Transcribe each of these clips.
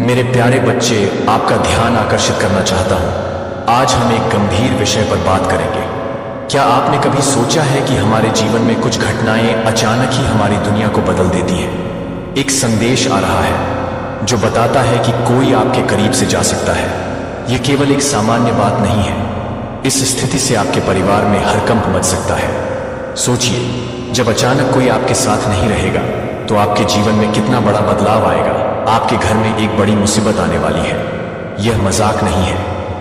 मेरे प्यारे बच्चे, आपका ध्यान आकर्षित करना चाहता हूं। आज हम एक गंभीर विषय पर बात करेंगे। क्या आपने कभी सोचा है कि हमारे जीवन में कुछ घटनाएं अचानक ही हमारी दुनिया को बदल देती हैं? एक संदेश आ रहा है जो बताता है कि कोई आपके करीब से जा सकता है। यह केवल एक सामान्य बात नहीं है। इस स्थिति से आपके परिवार में हड़कंप मच सकता है। सोचिए, जब अचानक कोई आपके साथ नहीं रहेगा तो आपके जीवन में कितना बड़ा बदलाव आएगा। आपके घर में एक बड़ी मुसीबत आने वाली है। यह मजाक नहीं है,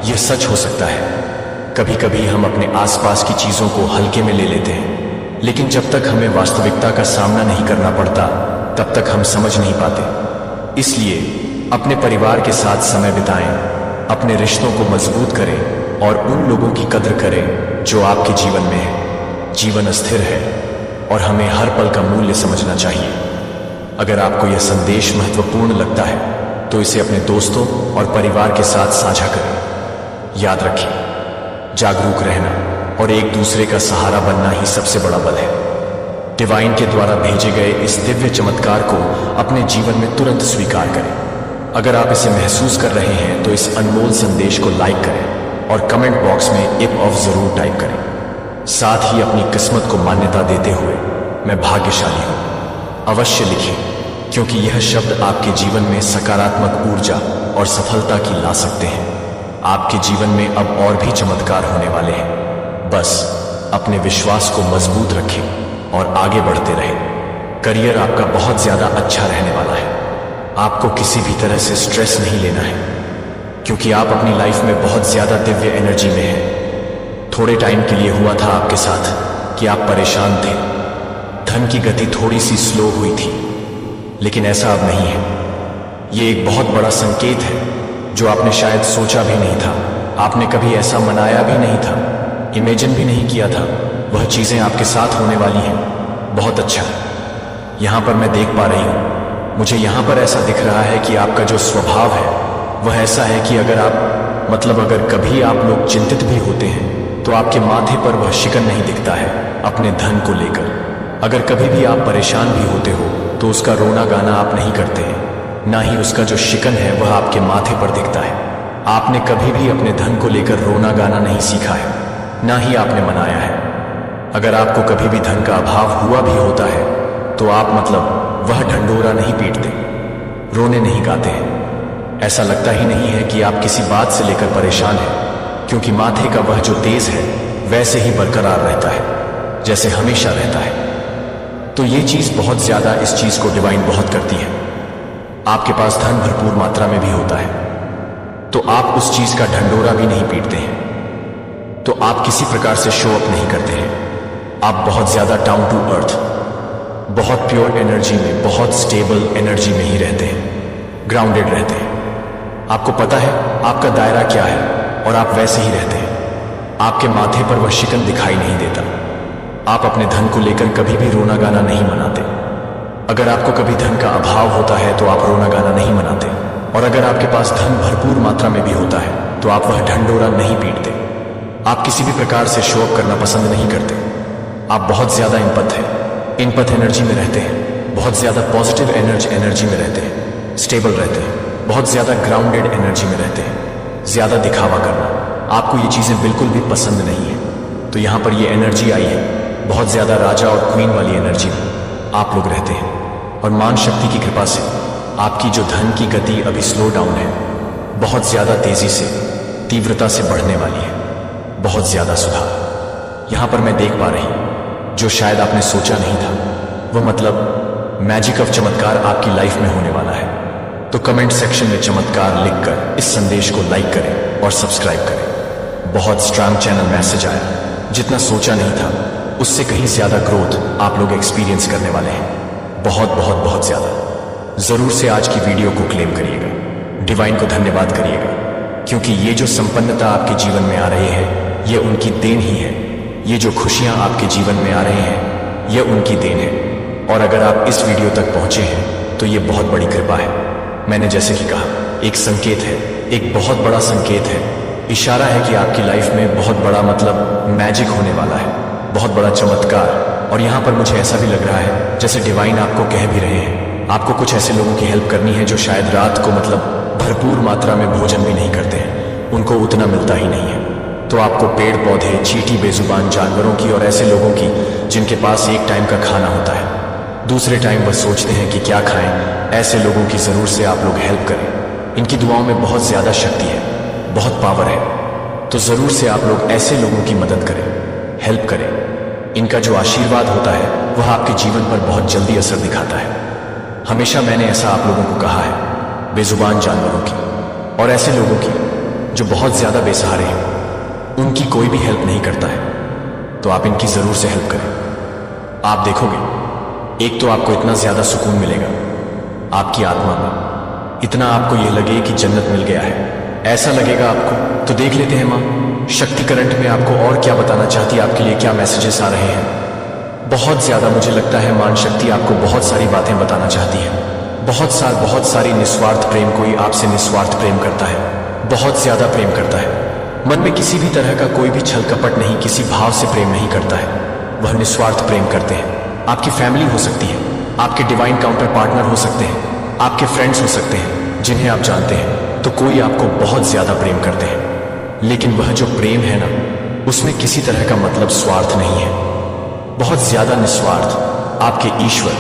यह सच हो सकता है। कभी कभी हम अपने आसपास की चीजों को हल्के में ले लेते हैं, लेकिन जब तक हमें वास्तविकता का सामना नहीं करना पड़ता तब तक हम समझ नहीं पाते। इसलिए अपने परिवार के साथ समय बिताएं, अपने रिश्तों को मजबूत करें और उन लोगों की कद्र करें जो आपके जीवन में है। जीवन अस्थिर है और हमें हर पल का मूल्य समझना चाहिए। अगर आपको यह संदेश महत्वपूर्ण लगता है तो इसे अपने दोस्तों और परिवार के साथ साझा करें। याद रखें, जागरूक रहना और एक दूसरे का सहारा बनना ही सबसे बड़ा बल है। डिवाइन के द्वारा भेजे गए इस दिव्य चमत्कार को अपने जीवन में तुरंत स्वीकार करें। अगर आप इसे महसूस कर रहे हैं तो इस अनमोल संदेश को लाइक करें और कमेंट बॉक्स में इफ ऑफ जरूर टाइप करें। साथ ही अपनी किस्मत को मान्यता देते हुए मैं भाग्यशाली हूं अवश्य लिखें, क्योंकि यह शब्द आपके जीवन में सकारात्मक ऊर्जा और सफलता की ला सकते हैं। आपके जीवन में अब और भी चमत्कार होने वाले हैं। बस अपने विश्वास को मजबूत रखें और आगे बढ़ते रहें। करियर आपका बहुत ज्यादा अच्छा रहने वाला है। आपको किसी भी तरह से स्ट्रेस नहीं लेना है, क्योंकि आप अपनी लाइफ में बहुत ज्यादा दिव्य एनर्जी में हैं। थोड़े टाइम के लिए हुआ था आपके साथ कि आप परेशान थे। धन की गति थोड़ी सी स्लो हुई थी, लेकिन ऐसा अब नहीं है। ये एक बहुत बड़ा संकेत है जो आपने शायद सोचा भी नहीं था। आपने कभी ऐसा मनाया भी नहीं था, इमेजिन भी नहीं किया था। वह चीजें आपके साथ होने वाली हैं। बहुत अच्छा। यहां पर मैं देख पा रही हूं, मुझे यहां पर ऐसा दिख रहा है कि आपका जो स्वभाव है वह ऐसा है कि अगर कभी आप लोग चिंतित भी होते हैं तो आपके माथे पर वह शिकन नहीं दिखता है अपने धन को लेकर। अगर कभी भी आप परेशान भी होते हो तो उसका रोना गाना आप नहीं करते हैं, ना ही उसका जो शिकन है वह आपके माथे पर दिखता है। आपने कभी भी अपने धन को लेकर रोना गाना नहीं सीखा है, ना ही आपने मनाया है। अगर आपको कभी भी धन का अभाव हुआ भी होता है तो आप वह ढंढोरा नहीं पीटते, रोने नहीं गाते हैं। ऐसा लगता ही नहीं है कि आप किसी बात से लेकर परेशान हैं, क्योंकि माथे का वह जो तेज है वैसे ही बरकरार रहता है जैसे हमेशा रहता है। तो ये चीज बहुत ज्यादा, इस चीज को डिवाइन बहुत करती है। आपके पास धन भरपूर मात्रा में भी होता है तो आप उस चीज का ढंढोरा भी नहीं पीटते हैं, तो आप किसी प्रकार से शो अप नहीं करते हैं। आप बहुत ज्यादा डाउन टू अर्थ, बहुत प्योर एनर्जी में, बहुत स्टेबल एनर्जी में ही रहते हैं, ग्राउंडेड रहते हैं। आपको पता है आपका दायरा क्या है और आप वैसे ही रहते हैं। आपके माथे पर वह शिकन दिखाई नहीं देता। आप अपने धन को लेकर कभी भी रोना गाना नहीं मनाते। अगर आपको कभी धन का अभाव होता है तो आप रोना गाना नहीं मनाते, और अगर आपके पास धन भरपूर मात्रा में भी होता है तो आप वह ढंढोरा नहीं पीटते। आप किसी भी प्रकार से शो अप करना पसंद नहीं करते। आप बहुत ज्यादा इनपथ एनर्जी में रहते हैं, बहुत ज्यादा पॉजिटिव एनर्जी में रहते हैं, स्टेबल रहते हैं, बहुत ज्यादा ग्राउंडेड एनर्जी में रहते हैं। ज्यादा दिखावा करना आपको ये चीजें बिल्कुल भी पसंद नहीं है। तो यहां पर ये एनर्जी आई है, बहुत ज्यादा राजा और क्वीन वाली एनर्जी में आप लोग रहते हैं। और मान शक्ति की कृपा से आपकी जो धन की गति अभी स्लो डाउन है, बहुत ज्यादा तेजी से, तीव्रता से बढ़ने वाली है। बहुत ज्यादा सुधार यहां पर मैं देख पा रही हूं, जो शायद आपने सोचा नहीं था। वह मैजिक ऑफ चमत्कार आपकी लाइफ में होने वाला है। तो कमेंट सेक्शन में चमत्कार लिखकर इस संदेश को लाइक करें और सब्सक्राइब करें। बहुत स्ट्रांग चैनल मैसेज आया, जितना सोचा नहीं था उससे कहीं ज्यादा ग्रोथ आप लोग एक्सपीरियंस करने वाले हैं। बहुत ज्यादा। जरूर से आज की वीडियो को क्लेम करिएगा, डिवाइन को धन्यवाद करिएगा, क्योंकि ये जो संपन्नता आपके जीवन में आ रही है ये उनकी देन ही है। ये जो खुशियां आपके जीवन में आ रही हैं ये उनकी देन है। और अगर आप इस वीडियो तक पहुंचे हैं तो ये बहुत बड़ी कृपा है। मैंने जैसे कि कहा, एक संकेत है, एक बहुत बड़ा संकेत है, इशारा है कि आपकी लाइफ में बहुत बड़ा मैजिक होने वाला है, बहुत बड़ा चमत्कार। और यहां पर मुझे ऐसा भी लग रहा है जैसे डिवाइन आपको कह भी रहे हैं, आपको कुछ ऐसे लोगों की हेल्प करनी है जो शायद रात को भरपूर मात्रा में भोजन भी नहीं करते हैं, उनको उतना मिलता ही नहीं है। तो आपको पेड़ पौधे, चींटी बेजुबान जानवरों की और ऐसे लोगों की जिनके पास एक टाइम का खाना होता है, दूसरे टाइम वह सोचते हैं कि क्या खाएं, ऐसे लोगों की जरूर से आप लोग हेल्प करें। इनकी दुआओं में बहुत ज्यादा शक्ति है, बहुत पावर है। तो जरूर से आप लोग ऐसे लोगों की मदद करें, हेल्प करें। इनका जो आशीर्वाद होता है वह आपके जीवन पर बहुत जल्दी असर दिखाता है। हमेशा मैंने ऐसा आप लोगों को कहा है, बेजुबान जानवरों की और ऐसे लोगों की जो बहुत ज्यादा बेसहारे हैं, उनकी कोई भी हेल्प नहीं करता है। तो आप इनकी जरूर से हेल्प करें। आप देखोगे, एक तो आपको इतना ज्यादा सुकून मिलेगा आपकी आत्मा में, इतना आपको यह लगे कि जन्नत मिल गया है, ऐसा लगेगा आपको। तो देख लेते हैं माँ शक्ति करंट में आपको और क्या बताना चाहती है, आपके लिए क्या मैसेजेस आ रहे हैं। बहुत ज्यादा मुझे लगता है मान शक्ति आपको बहुत सारी बातें बताना चाहती है। बहुत सारी निस्वार्थ प्रेम, कोई आपसे निस्वार्थ प्रेम करता है, बहुत ज्यादा प्रेम करता है। मन में किसी भी तरह का कोई भी छल कपट नहीं, किसी भाव से प्रेम नहीं करता है, वह निस्वार्थ प्रेम करते हैं। आपकी फैमिली हो सकती है, आपके डिवाइन काउंटर पार्टनर हो सकते हैं, आपके फ्रेंड्स हो सकते हैं जिन्हें आप जानते हैं। तो कोई आपको बहुत ज्यादा प्रेम करते हैं, लेकिन वह जो प्रेम है ना, उसमें किसी तरह का स्वार्थ नहीं है, बहुत ज्यादा निस्वार्थ। आपके ईश्वर,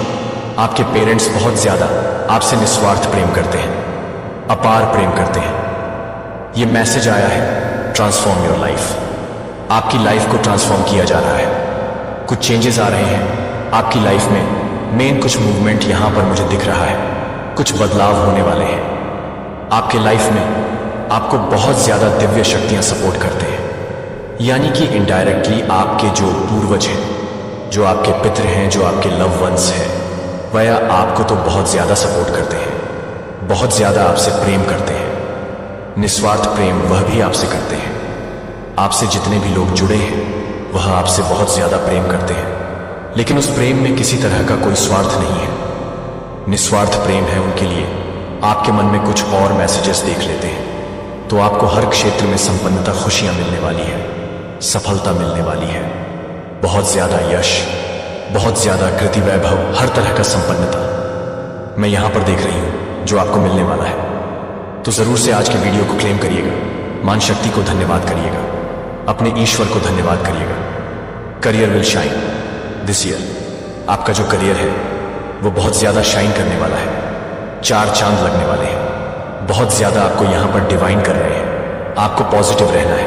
आपके पेरेंट्स बहुत ज्यादा आपसे निस्वार्थ प्रेम करते हैं, अपार प्रेम करते हैं। यह मैसेज आया है, ट्रांसफॉर्म योर लाइफ। आपकी लाइफ को ट्रांसफॉर्म किया जा रहा है, कुछ चेंजेस आ रहे हैं आपकी लाइफ में। मेन कुछ मूवमेंट यहां पर मुझे दिख रहा है, कुछ बदलाव होने वाले हैं आपके लाइफ में। आपको बहुत ज्यादा दिव्य शक्तियां सपोर्ट करते हैं, यानी कि इनडायरेक्टली आपके जो पूर्वज हैं, जो आपके पितृ हैं, जो आपके लव वंस हैं, वह आपको तो बहुत ज्यादा सपोर्ट करते हैं, बहुत ज्यादा आपसे प्रेम करते हैं। निस्वार्थ प्रेम वह भी आपसे करते हैं। आपसे जितने भी लोग जुड़े हैं वह आपसे बहुत ज्यादा प्रेम करते हैं, लेकिन उस प्रेम में किसी तरह का कोई स्वार्थ नहीं है, निस्वार्थ प्रेम है उनके लिए। आपके मन में कुछ और मैसेजेस देख लेते हैं तो आपको हर क्षेत्र में संपन्नता, खुशियां मिलने वाली है, सफलता मिलने वाली है, बहुत ज्यादा यश, बहुत ज्यादा कृति वैभव, हर तरह का संपन्नता मैं यहां पर देख रही हूं जो आपको मिलने वाला है। तो जरूर से आज के वीडियो को क्लेम करिएगा, मान शक्ति को धन्यवाद करिएगा, अपने ईश्वर को धन्यवाद करिएगा। Career will shine this year. आपका जो करियर है वो बहुत ज्यादा शाइन करने वाला है, 4 चांद लगने वाले हैं, बहुत ज्यादा आपको यहां पर डिवाइन कर रहे हैं। आपको पॉजिटिव रहना है,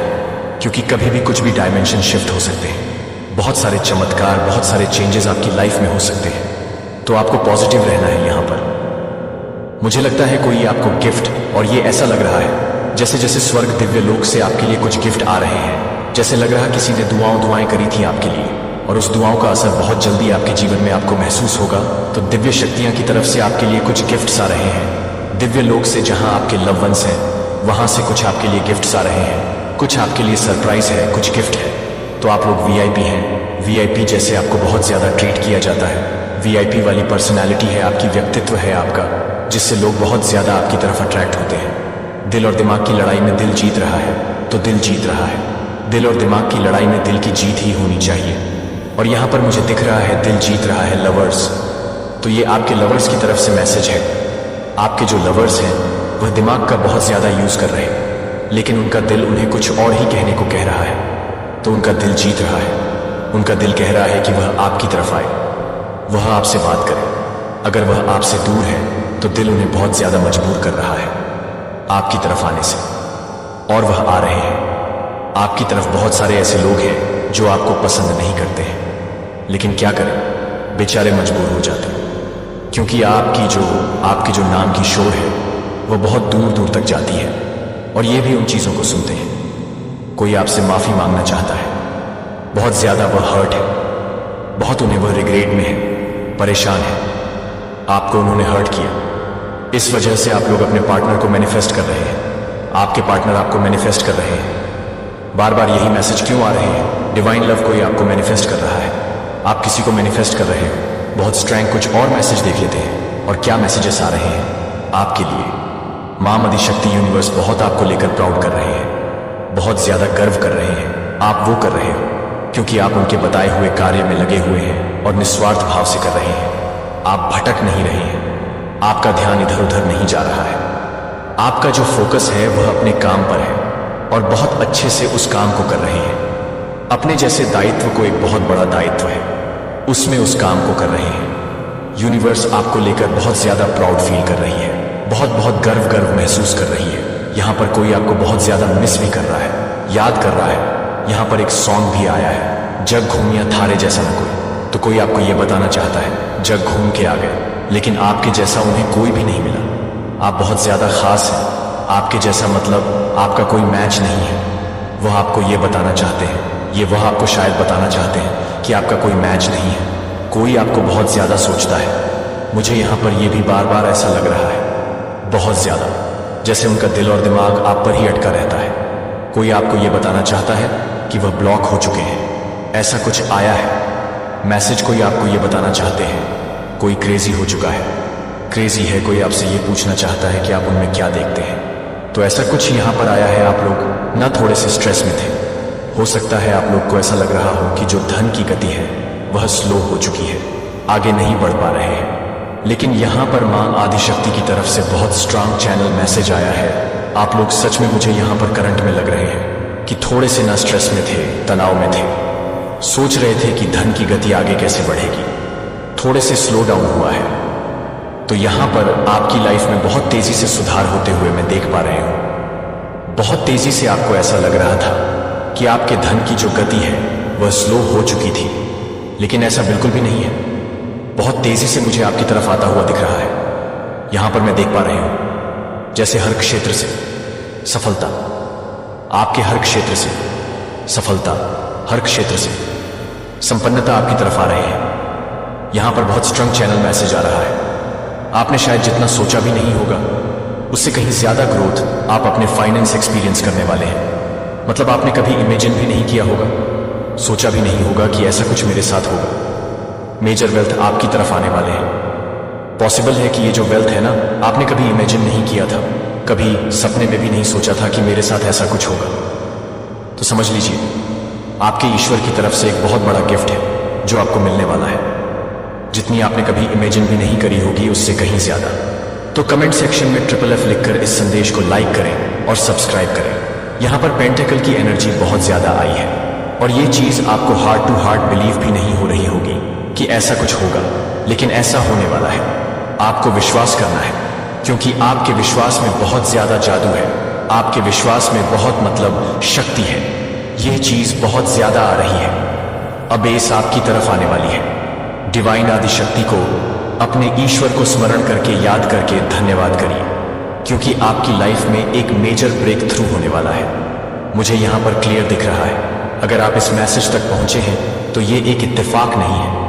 क्योंकि कभी भी कुछ भी डायमेंशन शिफ्ट हो सकते हैं, बहुत सारे चमत्कार, बहुत सारे चेंजेस आपकी लाइफ में हो सकते हैं। तो आपको पॉजिटिव रहना है यहां पर। मुझे लगता है कोई आपको गिफ्ट, और ये ऐसा लग रहा है जैसे जैसे स्वर्ग दिव्य लोक से आपके लिए कुछ गिफ्ट आ रहे हैं, जैसे लग रहा किसी ने दुआएं करी थी आपके लिए, और उस दुआओं का असर बहुत जल्दी आपके जीवन में आपको महसूस होगा। तो दिव्य शक्तियां की तरफ से आपके लिए कुछ गिफ्ट्स आ रहे हैं, दिव्य लोक से जहां आपके लव वंस हैं वहां से कुछ आपके लिए गिफ्ट्स आ रहे हैं, कुछ आपके लिए सरप्राइज है, कुछ गिफ्ट है। तो आप लोग वीआईपी हैं, वीआईपी जैसे आपको बहुत ज्यादा ट्रीट किया जाता है, वीआईपी वाली पर्सनैलिटी है आपकी, व्यक्तित्व है आपका, जिससे लोग बहुत ज्यादा आपकी तरफ अट्रैक्ट होते हैं। दिल और दिमाग की लड़ाई में दिल जीत रहा है तो दिल जीत रहा है, दिल और दिमाग की लड़ाई में दिल की जीत ही होनी चाहिए। और यहां पर मुझे दिख रहा है दिल जीत रहा है लवर्स। तो ये आपके लवर्स की तरफ से मैसेज है। आपके जो लवर्स हैं वह दिमाग का बहुत ज्यादा यूज कर रहे हैं, लेकिन उनका दिल उन्हें कुछ और ही कहने को कह रहा है। तो उनका दिल जीत रहा है, उनका दिल कह रहा है कि वह आपकी तरफ आए, वह आपसे बात करे। अगर वह आपसे दूर है तो दिल उन्हें बहुत ज्यादा मजबूर कर रहा है आपकी तरफ आने से, और वह आ रहे हैं आपकी तरफ। बहुत सारे ऐसे लोग हैं जो आपको पसंद नहीं करते हैं, लेकिन क्या करें, बेचारे मजबूर हो जाते हैं, क्योंकि आपकी जो नाम की शोर है वह बहुत दूर दूर तक जाती है, और ये भी उन चीजों को सुनते हैं। कोई आपसे माफी मांगना चाहता है, बहुत ज्यादा वह हर्ट है, बहुत उन्हें वह रिग्रेट में है, परेशान है, आपको उन्होंने हर्ट किया। इस वजह से आप लोग अपने पार्टनर को मैनिफेस्ट कर रहे हैं, आपके पार्टनर आपको मैनिफेस्ट कर रहे हैं। बार बार यही मैसेज क्यों आ रहे हैं? डिवाइन लव कोई आपको मैनिफेस्ट कर रहा है, आप किसी को मैनिफेस्ट कर रहे हो। बहुत स्ट्रैंग कुछ और मैसेज देख लेते हैं, और क्या मैसेजेस आ रहे हैं आपके लिए। मां आदिशक्ति यूनिवर्स बहुत आपको लेकर प्राउड कर रहे हैं, बहुत ज्यादा गर्व कर रहे हैं। आप वो कर रहे हो क्योंकि आप उनके बताए हुए कार्य में लगे हुए हैं और निस्वार्थ भाव से कर रहे हैं। आप भटक नहीं रहे हैं, आपका ध्यान इधर उधर नहीं जा रहा है। आपका जो फोकस है वह अपने काम पर है और बहुत अच्छे से उस काम को कर रहे हैं। अपने जैसे दायित्व को एक बहुत बड़ा दायित्व है, उसमें उस काम को कर रहे हैं। यूनिवर्स आपको लेकर बहुत ज्यादा प्राउड फील कर रही है, बहुत बहुत गर्व महसूस कर रही है। यहाँ पर कोई आपको बहुत ज्यादा मिस भी कर रहा है, याद कर रहा है। यहाँ पर एक सॉन्ग भी आया है, जग घूमिया थारे जैसा न कोई। तो कोई आपको यह बताना चाहता है जग घूम के आ गए, लेकिन आपके जैसा उन्हें कोई भी नहीं मिला। आप बहुत ज्यादा खास हैं, आपके जैसा मतलब आपका कोई मैच नहीं है। वह आपको ये बताना चाहते हैं, वह आपको शायद बताना चाहते हैं कि आपका कोई मैच नहीं है। कोई आपको बहुत ज्यादा सोचता है। मुझे यहाँ पर यह भी बार बार ऐसा लग रहा है, बहुत ज्यादा, जैसे उनका दिल और दिमाग आप पर ही अटका रहता है। कोई आपको यह बताना चाहता है कि वह ब्लॉक हो चुके हैं। ऐसा कुछ आया है मैसेज, कोई आपको यह बताना चाहते हैं कोई क्रेजी हो चुका है। क्रेजी है, कोई आपसे यह पूछना चाहता है कि आप उनमें क्या देखते हैं। तो ऐसा कुछ यहाँ पर आया है। आप लोग ना थोड़े से स्ट्रेस में थे। हो सकता है आप लोग को ऐसा लग रहा हो कि जो धन की गति है वह स्लो हो चुकी है, आगे नहीं बढ़ पा रहे हैं। लेकिन यहाँ पर मां आदिशक्ति की तरफ से बहुत स्ट्रांग चैनल मैसेज आया है। आप लोग सच में मुझे यहाँ पर करंट में लग रहे हैं कि थोड़े से ना स्ट्रेस में थे, तनाव में थे, सोच रहे थे कि धन की गति आगे कैसे बढ़ेगी, थोड़े से स्लो डाउन हुआ है। तो यहाँ पर आपकी लाइफ में बहुत तेजी से सुधार होते हुए मैं देख पा रहे हूँ। बहुत तेजी से आपको ऐसा लग रहा था कि आपके धन की जो गति है वह स्लो हो चुकी थी, लेकिन ऐसा बिल्कुल भी नहीं है। बहुत तेजी से मुझे आपकी तरफ आता हुआ दिख रहा है। यहां पर मैं देख पा रही हूं जैसे हर क्षेत्र से सफलता, आपके हर क्षेत्र से सफलता, हर क्षेत्र से संपन्नता आपकी तरफ आ रही है। यहां पर बहुत स्ट्रांग चैनल मैसेज आ रहा है। आपने शायद जितना सोचा भी नहीं होगा उससे कहीं ज्यादा ग्रोथ आप अपने फाइनेंस एक्सपीरियंस करने वाले हैं। मतलब आपने कभी इमेजिन भी नहीं किया होगा, सोचा भी नहीं होगा कि ऐसा कुछ मेरे साथ होगा। मेजर वेल्थ आपकी तरफ आने वाले हैं। पॉसिबल है कि ये जो वेल्थ है ना, आपने कभी इमेजिन नहीं किया था, कभी सपने में भी नहीं सोचा था कि मेरे साथ ऐसा कुछ होगा। तो समझ लीजिए आपके ईश्वर की तरफ से एक बहुत बड़ा गिफ्ट है जो आपको मिलने वाला है, जितनी आपने कभी इमेजिन भी नहीं करी होगी उससे कहीं ज्यादा। तो कमेंट सेक्शन में FFF लिखकर इस संदेश को लाइक करें और सब्सक्राइब करें। यहां पर पेंटेकल की एनर्जी बहुत ज्यादा आई है और ये चीज आपको हार्ट टू हार्ट बिलीव भी नहीं हो रही होगी कि ऐसा कुछ होगा, लेकिन ऐसा होने वाला है। आपको विश्वास करना है, क्योंकि आपके विश्वास में बहुत ज्यादा जादू है। आपके विश्वास में बहुत मतलब शक्ति है। यह चीज बहुत ज्यादा आ रही है। अब एस आपकी तरफ आने वाली है। डिवाइन आदि शक्ति को, अपने ईश्वर को स्मरण करके, याद करके धन्यवाद करिए, क्योंकि आपकी लाइफ में एक मेजर ब्रेक थ्रू होने वाला है। मुझे यहां पर क्लियर दिख रहा है। अगर आप इस मैसेज तक पहुंचे हैं तो ये एक इत्तेफाक नहीं है।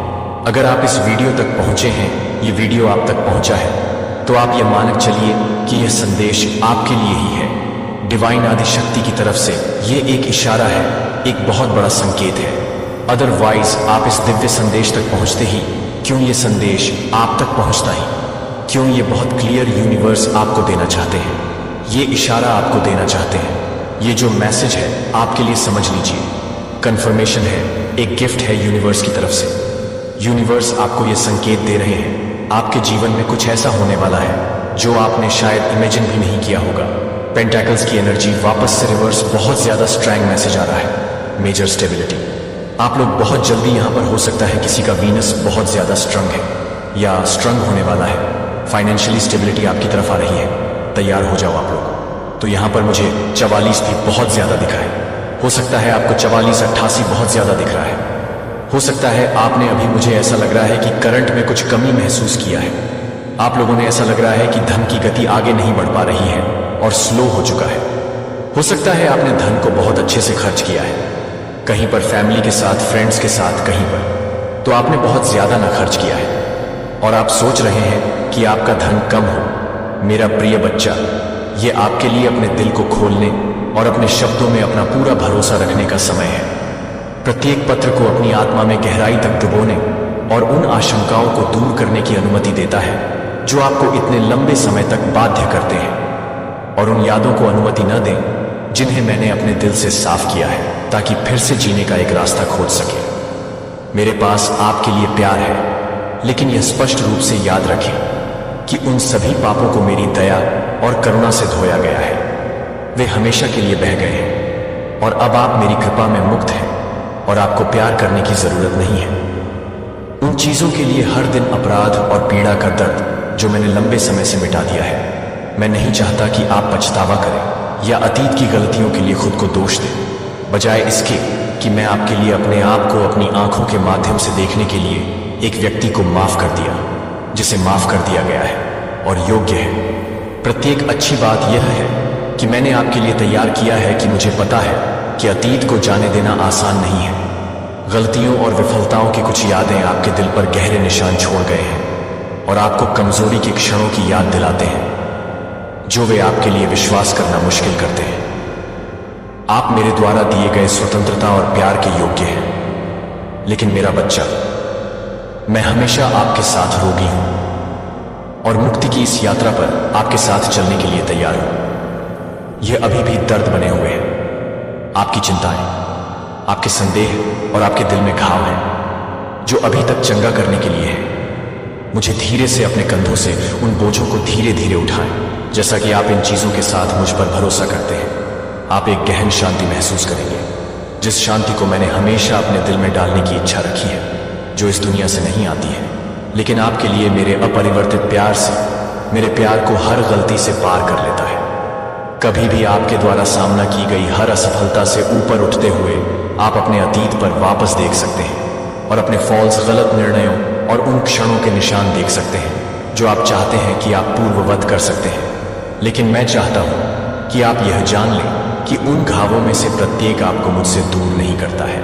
अगर आप इस वीडियो तक पहुंचे हैं, ये वीडियो आप तक पहुंचा है, तो आप ये मान चलिए कि यह संदेश आपके लिए ही है। डिवाइन आदि शक्ति की तरफ से ये एक इशारा है, एक बहुत बड़ा संकेत है। अदरवाइज आप इस दिव्य संदेश तक पहुंचते ही क्यों, ये संदेश आप तक पहुंचता ही क्यों, ये बहुत क्लियर यूनिवर्स आपको देना चाहते हैं, ये इशारा आपको देना चाहते हैं। ये जो मैसेज है आपके लिए, समझ लीजिए कंफर्मेशन है, एक गिफ्ट है यूनिवर्स की तरफ से। यूनिवर्स आपको ये संकेत दे रहे हैं आपके जीवन में कुछ ऐसा होने वाला है जो आपने शायद इमेजिन भी नहीं किया होगा। पेंटेकल्स की एनर्जी वापस से रिवर्स, बहुत ज्यादा स्ट्रांग मैसेज आ रहा है। Major stability. आप लोग बहुत जल्दी यहां पर, हो सकता है किसी का वीनस बहुत ज्यादा स्ट्रांग है या स्ट्रांग होने वाला है। फाइनेंशियली स्टेबिलिटी आपकी तरफ आ रही है, तैयार हो जाओ आप लोग। तो यहां पर मुझे 44 भी बहुत ज्यादा दिखा है। हो सकता है आपको 44, 88 बहुत ज्यादा दिख रहा है। हो सकता है आपने अभी, मुझे ऐसा लग रहा है कि करंट में कुछ कमी महसूस किया है। आप लोगों ने ऐसा लग रहा है कि धन की गति आगे नहीं बढ़ पा रही है और स्लो हो चुका है। हो सकता है आपने धन को बहुत अच्छे से खर्च किया है, कहीं पर फैमिली के साथ, फ्रेंड्स के साथ, कहीं पर तो आपने बहुत ज्यादा ना खर्च किया है और आप सोच रहे हैं कि आपका धन कम हो। मेरा प्रिय बच्चा, ये आपके लिए अपने दिल को खोलने और अपने शब्दों में अपना पूरा भरोसा रखने का समय है। प्रत्येक पत्र को अपनी आत्मा में गहराई तक डुबोने और उन आशंकाओं को दूर करने की अनुमति देता है जो आपको इतने लंबे समय तक बाध्य करते हैं, और उन यादों को अनुमति न दें जिन्हें मैंने अपने दिल से साफ किया है, ताकि फिर से जीने का एक रास्ता खोज सके। मेरे पास आपके लिए प्यार है, लेकिन यह स्पष्ट रूप से याद रखें, कि उन सभी पापों को मेरी दया और करुणा से धोया गया है। वे हमेशा के लिए बह गए हैं और अब आप मेरी कृपा में मुक्त हैं और आपको प्यार करने की जरूरत नहीं है। उन चीजों के लिए हर दिन अपराध और पीड़ा का दर्द जो मैंने लंबे समय से मिटा दिया है, मैं नहीं चाहता कि आप पछतावा करें या अतीत की गलतियों के लिए खुद को दोष दें, बजाय इसके कि मैं आपके लिए अपने आप को अपनी आंखों के माध्यम से देखने के लिए एक व्यक्ति को माफ कर दिया, जिसे माफ कर दिया गया है और योग्य है। प्रत्येक अच्छी बात यह है कि मैंने आपके लिए तैयार किया है कि मुझे पता है कि अतीत को जाने देना आसान नहीं है। गलतियों और विफलताओं की कुछ यादें आपके दिल पर गहरे निशान छोड़ गए हैं और आपको कमजोरी के क्षणों की याद दिलाते हैं जो वे आपके लिए विश्वास करना मुश्किल करते हैं। आप मेरे द्वारा दिए गए स्वतंत्रता और प्यार के योग्य हैं, लेकिन मेरा बच्चा, मैं हमेशा आपके साथ रोगी हूं और मुक्ति की इस यात्रा पर आपके साथ चलने के लिए तैयार हूं। यह अभी भी दर्द बने हुए हैं, आपकी चिंताएं, आपके संदेह और आपके दिल में घाव हैं जो अभी तक चंगा करने के लिए है। मुझे धीरे से अपने कंधों से उन बोझों को धीरे धीरे उठाएं। जैसा कि आप इन चीजों के साथ मुझ पर भरोसा करते हैं, आप एक गहन शांति महसूस करेंगे, जिस शांति को मैंने हमेशा अपने दिल में डालने की इच्छा रखी है, जो इस दुनिया से नहीं आती है, लेकिन आपके लिए मेरे अपरिवर्तित प्यार से, मेरे प्यार को हर गलती से पार कर लेता है। कभी भी आपके द्वारा सामना की गई हर असफलता से ऊपर उठते हुए आप अपने अतीत पर वापस देख सकते हैं और अपने फॉल्स, गलत निर्णयों और उन क्षणों के निशान देख सकते हैं जो आप चाहते हैं कि आप पूर्ववत कर सकते हैं। लेकिन मैं चाहता हूं कि आप यह जान लें कि उन घावों में से प्रत्येक आपको मुझसे दूर नहीं करता है।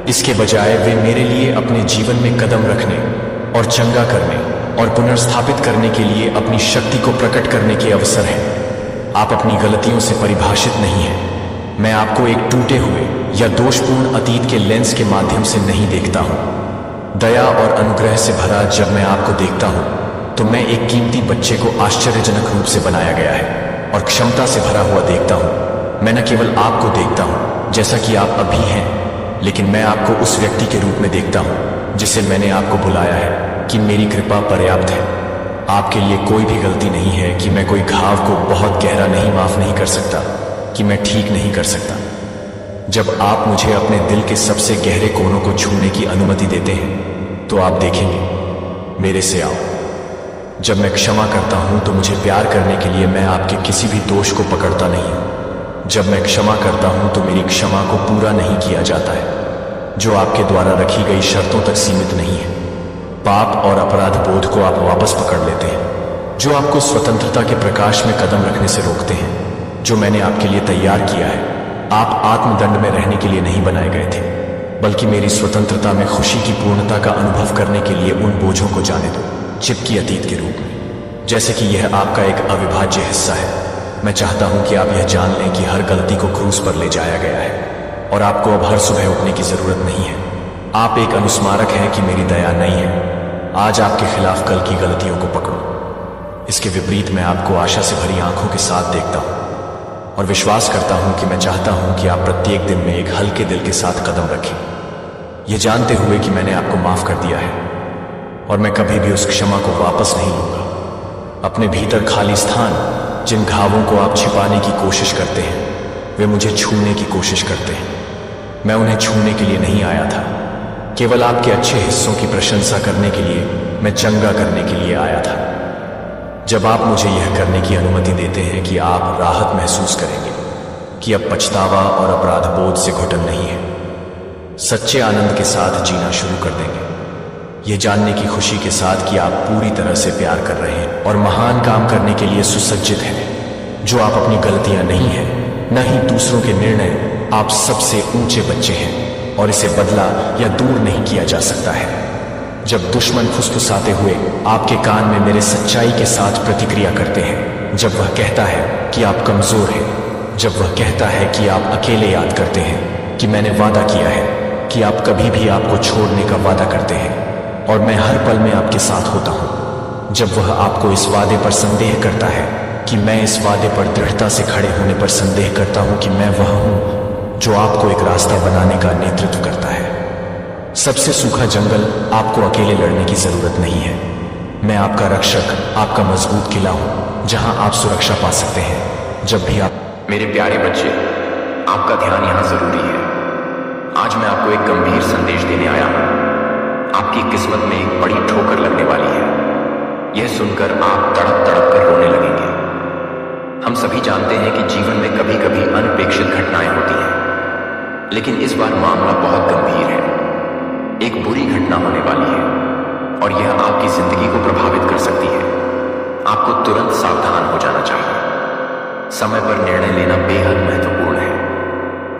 इसके बजाय वे मेरे लिए अपने जीवन में कदम रखने और चंगा करने और पुनर्स्थापित करने के लिए अपनी शक्ति को प्रकट करने के अवसर हैं। आप अपनी गलतियों से परिभाषित नहीं हैं। मैं आपको एक टूटे हुए या दोषपूर्ण अतीत के लेंस के माध्यम से नहीं देखता हूं। दया और अनुग्रह से भरा जब मैं आपको देखता हूं तो मैं एक कीमती बच्चे को आश्चर्यजनक रूप से बनाया गया है और क्षमता से भरा हुआ देखता हूं। मैं न केवल आपको देखता हूं जैसा कि आप अभी हैं, लेकिन मैं आपको उस व्यक्ति के रूप में देखता हूं जिसे मैंने आपको बुलाया है कि मेरी कृपा पर्याप्त है। आपके लिए कोई भी गलती नहीं है कि मैं कोई घाव को बहुत गहरा नहीं माफ नहीं कर सकता, कि मैं ठीक नहीं कर सकता। जब आप मुझे अपने दिल के सबसे गहरे कोनों को छूने की अनुमति देते हैं तो आप देखेंगे, मेरे से आओ। जब मैं क्षमा करता हूं तो मुझे प्यार करने के लिए मैं आपके किसी भी दोष को पकड़ता नहीं हूं। जब मैं क्षमा करता हूं तो मेरी क्षमा को पूरा नहीं किया जाता है, जो आपके द्वारा रखी गई शर्तों तक सीमित नहीं है। पाप और अपराध बोध को आप वापस पकड़ लेते हैं, जो आपको स्वतंत्रता के प्रकाश में कदम रखने से रोकते हैं, जो मैंने आपके लिए तैयार किया है। आप आत्मदंड में रहने के लिए नहीं बनाए गए थे, बल्कि मेरी स्वतंत्रता में खुशी की पूर्णता का अनुभव करने के लिए। उन बोझों को जाने दो, चिपकी अतीत के रूप में, जैसे कि यह आपका एक अविभाज्य हिस्सा है। मैं चाहता हूं कि आप यह जान लें कि हर गलती को क्रूस पर ले जाया गया है और आपको अब हर सुबह उठने की जरूरत नहीं है। आप एक अनुस्मारक हैं कि मेरी दया नहीं है। आज आपके खिलाफ कल की गलतियों को पकड़ो। इसके विपरीत मैं आपको आशा से भरी आंखों के साथ देखता हूं और विश्वास करता हूं कि मैं चाहता हूं कि आप प्रत्येक दिन में एक हल्के दिल के साथ कदम रखें, यह जानते हुए कि मैंने आपको माफ कर दिया है और मैं कभी भी उस क्षमा को वापस नहीं लूंगा। अपने भीतर खाली स्थान, जिन घावों को आप छिपाने की कोशिश करते हैं, वे मुझे छूने की कोशिश करते हैं। मैं उन्हें छूने के लिए नहीं आया था, केवल आपके अच्छे हिस्सों की प्रशंसा करने के लिए, मैं चंगा करने के लिए आया था। जब आप मुझे यह करने की अनुमति देते हैं कि आप राहत महसूस करेंगे कि अब पछतावा और अपराध बोध से घुटन नहीं है, सच्चे आनंद के साथ जीना शुरू कर देंगे, यह जानने की खुशी के साथ कि आप पूरी तरह से प्यार कर रहे हैं और महान काम करने के लिए सुसज्जित हैं। जो आप अपनी गलतियां नहीं हैं, न ही दूसरों के निर्णय, आप सबसे ऊंचे बच्चे हैं और इसे बदला या दूर नहीं किया जा सकता है। जब दुश्मन फुसफुसाते हुए आपके कान में मेरे सच्चाई के साथ प्रतिक्रिया करते हैं, जब वह कहता है कि आप कमजोर हैं, जब वह कहता है कि आप अकेले याद करते हैं कि मैंने वादा किया है कि आप कभी भी आपको छोड़ने का वादा करते हैं और मैं हर पल में आपके साथ होता हूं, जब वह आपको इस वादे पर संदेह करता है कि मैं इस वादे पर दृढ़ता से खड़े होने पर संदेह करता हूं कि मैं वह हूं जो आपको एक रास्ता बनाने का नेतृत्व करता है। सबसे सूखा जंगल आपको अकेले लड़ने की जरूरत नहीं है। मैं आपका रक्षक, आपका मजबूत किला हूं, जहां आप सुरक्षा पा सकते हैं जब भी आप। मेरे प्यारे बच्चे, आपका ध्यान यहां जरूरी है। आज मैं आपको एक गंभीर संदेश देने आया हूं। आपकी किस्मत में एक बड़ी ठोकर लगने वाली है। यह सुनकर आप तड़प तड़प कर रोने लगेंगे। हम सभी जानते हैं कि जीवन में कभी कभी अनपेक्षित घटनाएं होती हैं, लेकिन इस बार मामला बहुत गंभीर है। एक बुरी घटना होने वाली है और यह आपकी जिंदगी को प्रभावित कर सकती है। आपको तुरंत सावधान हो जाना चाहिए। समय पर निर्णय लेना बेहद महत्वपूर्ण है।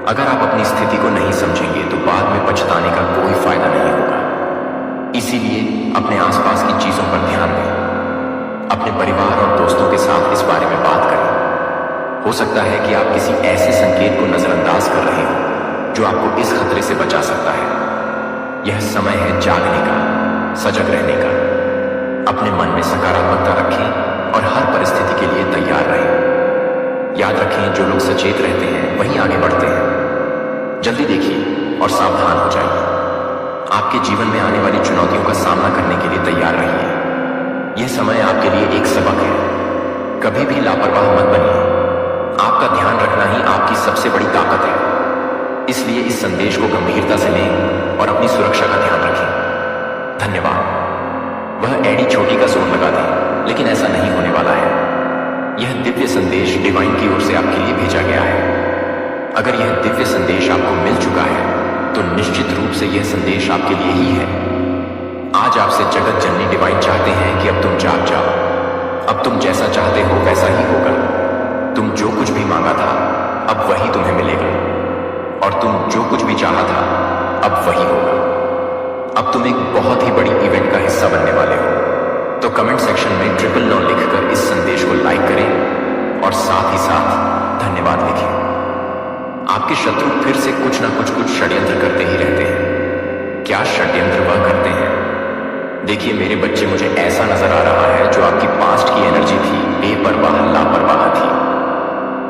अगर आप अपनी स्थिति को नहीं समझेंगे तो बाद में पछताने का कोई फायदा नहीं होगा। इसीलिए अपने आसपास की चीजों पर ध्यान दें। अपने परिवार और दोस्तों के साथ इस बारे में बात करें। हो सकता है कि आप किसी ऐसे संकेत को नजरअंदाज कर रहे हो जो आपको इस खतरे से बचा सकता है। यह समय है जागने का, सजग रहने का। अपने मन में सकारात्मकता रखें और हर परिस्थिति के लिए तैयार रहें। याद रखें, जो लोग सचेत रहते हैं वही आगे बढ़ते हैं। जल्दी देखिए और सावधान हो जाइए। आपके जीवन में आने वाली चुनौतियों का सामना करने के लिए तैयार रहिए। यह समय आपके लिए एक सबक है। कभी भी लापरवाह मत बनिए। आपका ध्यान रखना ही आपकी सबसे बड़ी ताकत है। इसलिए इस संदेश को गंभीरता से लें और अपनी सुरक्षा का ध्यान रखें। धन्यवाद। वह एडी छोटी का जोर लगा दें, लेकिन ऐसा नहीं होने वाला है। यह दिव्य संदेश डिवाइन की ओर से आपके लिए भेजा गया है। अगर यह दिव्य संदेश आपको मिल चुका है तो निश्चित रूप से यह संदेश आपके लिए ही है। आज आपसे जगत जननी डिवाइन चाहते हैं कि अब तुम जाग जाओ। अब तुम जैसा चाहते हो वैसा ही होगा। तुम जो कुछ भी मांगा था अब वही तुम्हें मिलेगा, और तुम जो कुछ भी चाहा था अब वही होगा। अब तुम एक बहुत ही बड़ी इवेंट का हिस्सा बनने वाले हो। तो कमेंट सेक्शन में 999 लिखकर इस संदेश को लाइक करें और साथ ही साथ धन्यवाद लिखें। आपके शत्रु फिर से कुछ ना कुछ षड्यंत्र करते ही रहते हैं। क्या षड्यंत्र वह करते हैं? देखिए मेरे बच्चे, मुझे ऐसा नजर आ रहा है जो आपकी पास्ट की एनर्जी थी, बेपरवाह लापरवाह थी।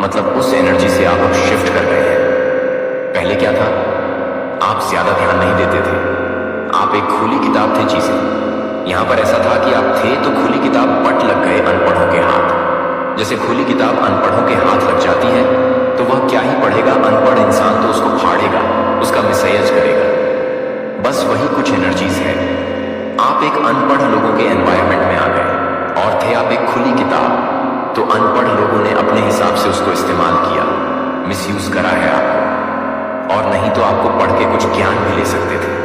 मतलब उस एनर्जी से आप अब शिफ्ट कर रहे हैं। पहले क्या था? आप ज्यादा ध्यान नहीं देते थे। आप एक खुली किताब थे चीजें। यहां पर ऐसा था कि आप थे तो खुली किताब बट लग गए अनपढ़ों के हाथ। जैसे खुली किताब अनपढ़ों के हाथ लग जाती है तो वह क्या ही पढ़ेगा। अनपढ़ इंसान तो उसको फाड़ेगा, उसका मिसयूज करेगा। बस वही कुछ एनर्जीज है। आप एक अनपढ़ लोगों के एनवायरनमेंट में आ गए और थे आप एक खुली किताब, तो अनपढ़ लोगों ने अपने हिसाब से उसको इस्तेमाल किया, मिसयूज करा है आपको। और नहीं तो आपको पढ़ के कुछ ज्ञान भी ले सकते थे।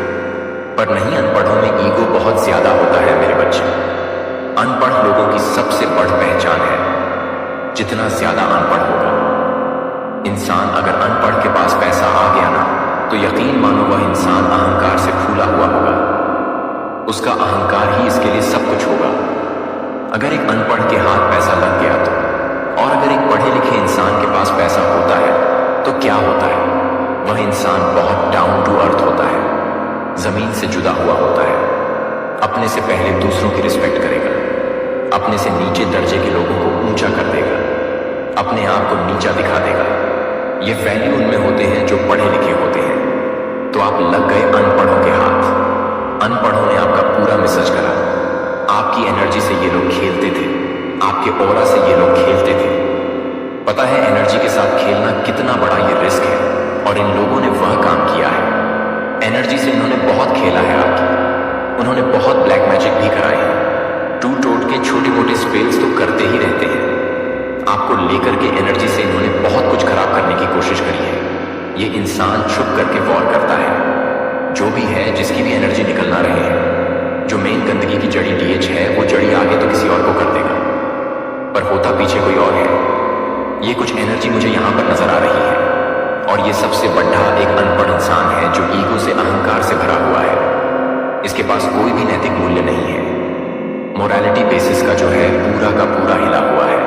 पर नहीं, अनपढ़ों में ईगो बहुत ज्यादा होता है मेरे बच्चे। अनपढ़ लोगों की सबसे बड़ी पहचान है जितना ज्यादा अनपढ़ होगा इंसान। अगर अनपढ़ के पास पैसा आ गया ना तो यकीन मानो वह इंसान अहंकार से फूला हुआ होगा। उसका अहंकार ही इसके लिए सब कुछ होगा। अगर एक अनपढ़ के हाथ पैसा लग गया तो, और अगर एक पढ़े लिखे इंसान के पास पैसा होता है तो क्या होता है? वह इंसान बहुत डाउन टू अर्थ होता है, जमीन से जुदा हुआ होता है। अपने से पहले दूसरों की रिस्पेक्ट करेगा, अपने से नीचे दर्जे के लोगों को ऊंचा कर देगा, अपने आप को नीचा दिखा देगा। ये वैल्यू उनमें होते हैं जो पढ़े लिखे होते हैं। तो आप लग गए अनपढ़ों के हाथ। अनपढ़ों ने आपका पूरा मिसज करा। आपकी एनर्जी से ये लोग खेलते थे, आपके ऑरा से ये लोग खेलते थे। पता है एनर्जी के साथ खेलना कितना बड़ा ये रिस्क है, और इन लोगों ने वह काम किया है। एनर्जी से इन्होंने बहुत खेला है आपकी। उन्होंने बहुत ब्लैक मैजिक भी कराए हैं। टू टोट के छोटे मोटे स्पेल्स तो करते ही रहते हैं। आपको लेकर के एनर्जी से इन्होंने बहुत कुछ खराब करने की कोशिश करी है। ये इंसान छुप करके वॉर करता है। जो भी है, जिसकी भी एनर्जी निकल ना रही है, जो मेन गंदगी की जड़ी डीएच है, वो जड़ी आगे तो किसी और को कर देगा, पर होता पीछे कोई और है। ये कुछ एनर्जी मुझे यहां पर नजर आ रही है, और ये सबसे बड़ा एक अनपढ़ इंसान है जो ईगो से, अहंकार से भरा हुआ है। इसके पास कोई भी नैतिक मूल्य नहीं है। मोरालिटी बेसिस का जो है पूरा का पूरा हिला हुआ है।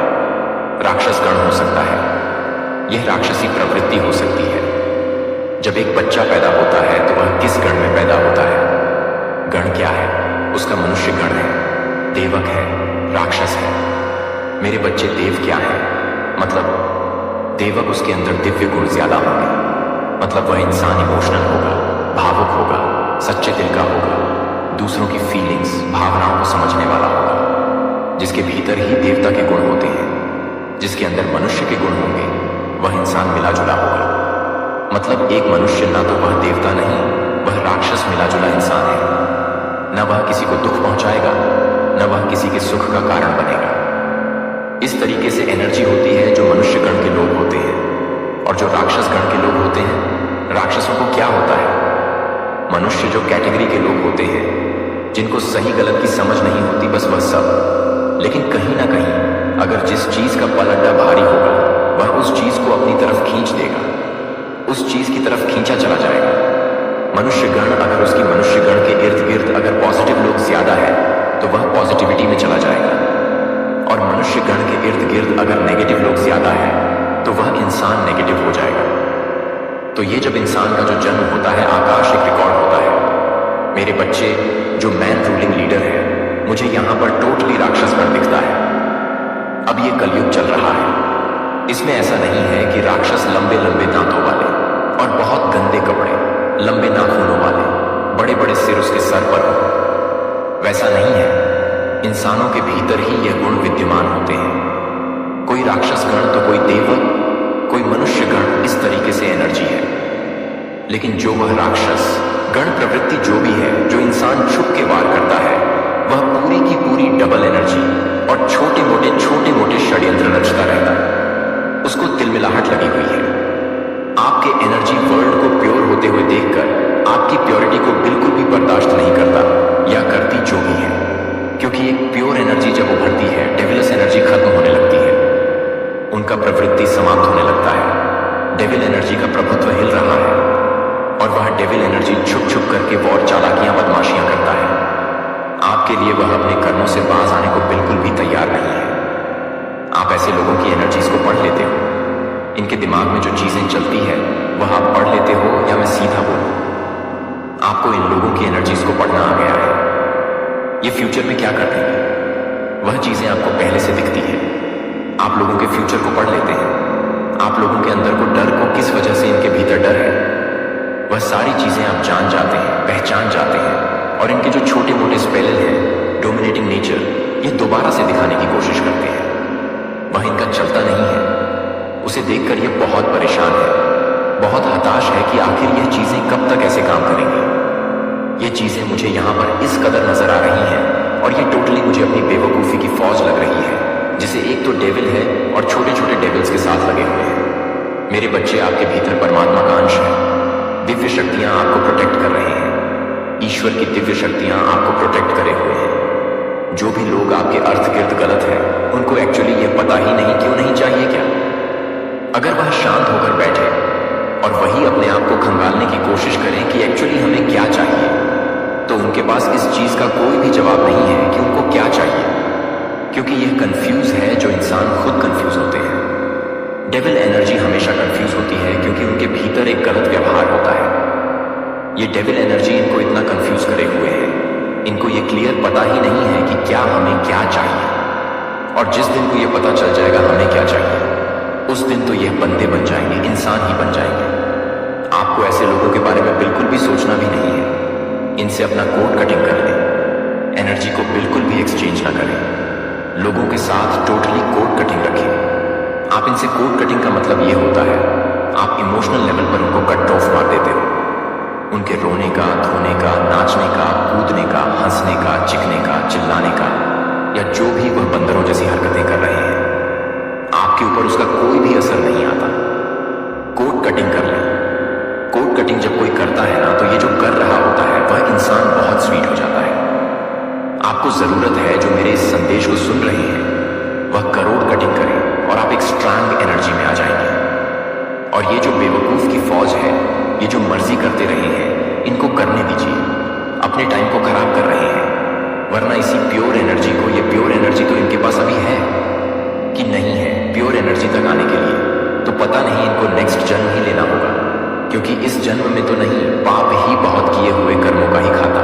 राक्षस गण हो सकता है, यह राक्षसी प्रवृत्ति हो सकती है। जब एक बच्चा पैदा होता है तो वह किस गण में पैदा होता है? गण क्या है? उसका मनुष्य गण है, देवक है, राक्षस है। मेरे बच्चे, देव क्या है? मतलब देवक, उसके अंदर दिव्य गुण ज्यादा होंगे। मतलब वह इंसान इमोशनल होगा, भावुक होगा, सच्चे दिल का होगा, दूसरों की फीलिंग्स, भावनाओं को समझने वाला होगा। जिसके भीतर ही देवता के गुण होते हैं, जिसके अंदर मनुष्य के गुण होंगे, वह इंसान मिला जुला होगा। मतलब एक मनुष्य ना तो वह देवता नहीं, वह राक्षस मिला जुला इंसान है। न वह किसी को दुख पहुंचाएगा, न वह किसी के सुख का कारण बनेगा। इस तरीके से एनर्जी होती है जो मनुष्य गण के लोग होते हैं। और जो राक्षस गण के लोग होते हैं, राक्षसों को क्या होता है? मनुष्य जो कैटेगरी के लोग होते हैं, जिनको सही गलत की समझ नहीं होती, बस वह सब। लेकिन कहीं ना कहीं अगर जिस चीज का पलड़ा भारी होगा, वह उस चीज को अपनी तरफ खींच देगा, उस चीज की तरफ खींचा चला जाएगा। मनुष्य गण, अगर उसकी मनुष्य गण के इर्द गिर्द अगर पॉजिटिव लोग ज्यादा है तो वह पॉजिटिविटी में चला जाएगा, और मनुष्य गण के इर्द गिर्द अगर नेगेटिव लोग ज्यादा है तो वह इंसान नेगेटिव हो जाएगा। तो ये जब इंसान का जो जन्म होता है, आकाश एक रिकॉर्ड होता है। मेरे बच्चे जो मैन रूलिंग लीडर है, मुझे यहां पर टोटली राक्षस गण दिखता है। अब ये कलयुग चल रहा है, इसमें ऐसा नहीं है कि राक्षस लंबे लंबे दांतों वाले और बहुत गंदे कपड़े, लंबे नाखूनों वाले, बड़े बड़े सिर उसके सर पर हो। वैसा नहीं है। इंसानों के भीतर ही यह गुण विद्यमान होते हैं। कोई राक्षस गण तो कोई देवक, कोई मनुष्य गण, इस तरीके से एनर्जी है। लेकिन जो वह राक्षस गण प्रवृत्ति जो भी है, जो इंसान छुप के वार करता है, वह पूरी की पूरी डबल एनर्जी और छोटे मोटे षड्यंत्र रचता रहता है। उसको तिलमिलाहट लगी हुई है। आपके एनर्जी वर्ल्ड को प्योर होते हुए देखकर आपकी प्योरिटी को बिल्कुल भी बर्दाश्त नहीं करता, या करती जो भी है। क्योंकि एक प्योर एनर्जी जब उभरती है, डेविलस एनर्जी खत्म होने लगती है, उनका प्रवृत्ति समाप्त होने लगता है। डेविल एनर्जी का प्रभुत्व हिल रहा है, और वह डेविल एनर्जी छुप छुप करके और चालाकियां, बदमाशियां करता है। आपके लिए वह अपने कर्मों से बाज आने को बिल्कुल भी तैयार नहीं है। आप ऐसे लोगों की एनर्जीज को पढ़ लेते हो। इनके दिमाग में जो चीजें चलती है वह आप पढ़ लेते हो, या मैं सीधा बोलूं, आपको इन लोगों की एनर्जीज को पढ़ना आ गया है। ये फ्यूचर में क्या कर देंगे, वह चीजें आपको पहले से दिखती है। आप लोगों के फ्यूचर को पढ़ लेते हैं। आप लोगों के अंदर को डर को, किस वजह से इनके भीतर डर है, वह सारी चीजें आप जान जाते हैं, पहचान जाते हैं। और इनके जो छोटे मोटे स्पेल हैं, डोमिनेटिंग नेचर, ये दोबारा से दिखाने की कोशिश करते हैं। वह इनका चलता नहीं है। उसे देखकर ये बहुत परेशान है, बहुत हताश है कि आखिर यह चीजें कब तक ऐसे काम करेंगी। ये चीजें मुझे यहां पर इस कदर नजर आ रही हैं, और ये टोटली मुझे अपनी बेवकूफी की फौज लग रही है, जिसे एक तो डेविल है और छोटे छोटे डेविल्स के साथ लगे हुए हैं। मेरे बच्चे, आपके भीतर परमात्मा का अंश है। दिव्य शक्तियां आपको प्रोटेक्ट कर रहे हैं। ईश्वर की दिव्य शक्तियां आपको प्रोटेक्ट करे हुए हैं। जो भी लोग आपके अर्थ गिर्द गलत है, उनको एक्चुअली यह पता ही नहीं, क्यों नहीं चाहिए क्या? अगर वह शांत होकर बैठे और वही अपने आप को खंगालने की कोशिश करें कि एक्चुअली हमें क्या चाहिए, तो उनके पास इस चीज का कोई भी जवाब नहीं है कि उनको क्या चाहिए। क्योंकि यह कंफ्यूज है, जो इंसान खुद कंफ्यूज होते हैं। डेविल एनर्जी हमेशा कंफ्यूज होती है, क्योंकि उनके भीतर एक गलत व्यवहार होता है। ये डेविल एनर्जी इनको इतना कंफ्यूज करे हुए है, इनको ये क्लियर पता ही नहीं है कि क्या हमें क्या चाहिए। और जिस दिन को ये पता चल जाएगा हमें क्या चाहिए, उस दिन तो यह बंदे बन जाएंगे, इंसान ही बन जाएंगे। आपको ऐसे लोगों के बारे में बिल्कुल भी सोचना भी नहीं है। इनसे अपना कोड कटिंग कर लें। एनर्जी को बिल्कुल भी एक्सचेंज ना करें। लोगों के साथ टोटली कोड कटिंग रखें। आप इनसे कोड कटिंग का मतलब ये होता है, आप इमोशनल लेवल पर उनको कट ऑफ मार देते हो। उनके रोने का, धोने का, नाचने का, कूदने का, हंसने का, चिकने का, चिल्लाने का, या जो भी वह बंदरों जैसी हरकतें कर रहे हैं, आपके ऊपर उसका कोई भी असर नहीं आता। कोड कटिंग कर लें। कोड कटिंग जब कोई करता है ना, तो ये जो कर रहा होता है वह इंसान बहुत स्वीट हो जाता है। आपको जरूरत है, जो मेरे इस संदेश को सुन रहे हैं, वह करोड़ कटिंग करें और आप एक स्ट्रांग एनर्जी में आ जाएंगे। और ये जो बेवकूफ की फौज है, ये जो मर्जी करते रहे हैं, इनको करने दीजिए। अपने टाइम को खराब कर रहे हैं। वरना इसी प्योर एनर्जी को, ये प्योर एनर्जी तो इनके पास अभी है कि नहीं है, प्योर एनर्जी तक आने के लिए तो पता नहीं इनको नेक्स्ट जन्म ही लेना होगा। क्योंकि इस जन्म में तो नहीं, पाप ही बहुत किए हुए कर्मों का ही खाता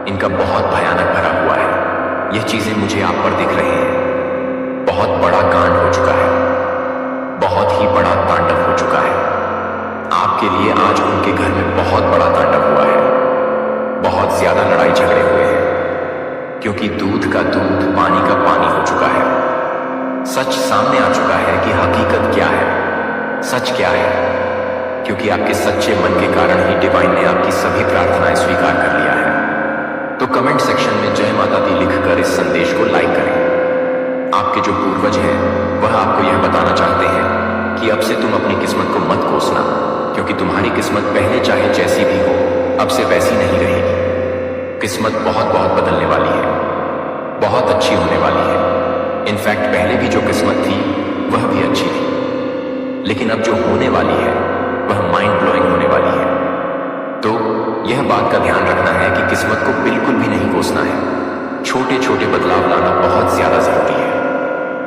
इनका बहुत भयानक भरा हुआ है। यह चीजें मुझे आप पर दिख रही हैं। बहुत बड़ा कांड हो चुका है, बहुत ही बड़ा तांडव हो चुका है। आपके लिए आज उनके घर में बहुत बड़ा तांडव हुआ है। बहुत ज्यादा लड़ाई झगड़े हुए हैं। क्योंकि क्योंकि दूध का दूध पानी का पानी हो चुका है। सच सामने आ चुका है कि हकीकत क्या है, सच क्या है, क्योंकि आपके सच्चे मन के कारण ही डिवाइन ने आपकी सभी प्रार्थनाएं स्वीकार कर लिया है। तो कमेंट सेक्शन में जय माता दी लिखकर इस संदेश को लाइक करें। आपके जो पूर्वज हैं वह आपको यह बताना चाहते हैं कि अब से तुम अपनी किस्मत को मत कोसना, क्योंकि तुम्हारी किस्मत पहले चाहे जैसी भी हो अब से वैसी नहीं रहेगी। किस्मत बहुत बहुत बदलने वाली है, बहुत अच्छी होने वाली है। इनफैक्ट पहले भी जो किस्मत थी वह भी अच्छी थी, लेकिन अब जो होने वाली है वह माइंड ब्लोइंग होने वाली है। तो यह बात का ध्यान रखना है कि किस्मत को बिल्कुल भी नहीं कोसना है। छोटे छोटे बदलाव लाना बहुत ज्यादा जरूरी है।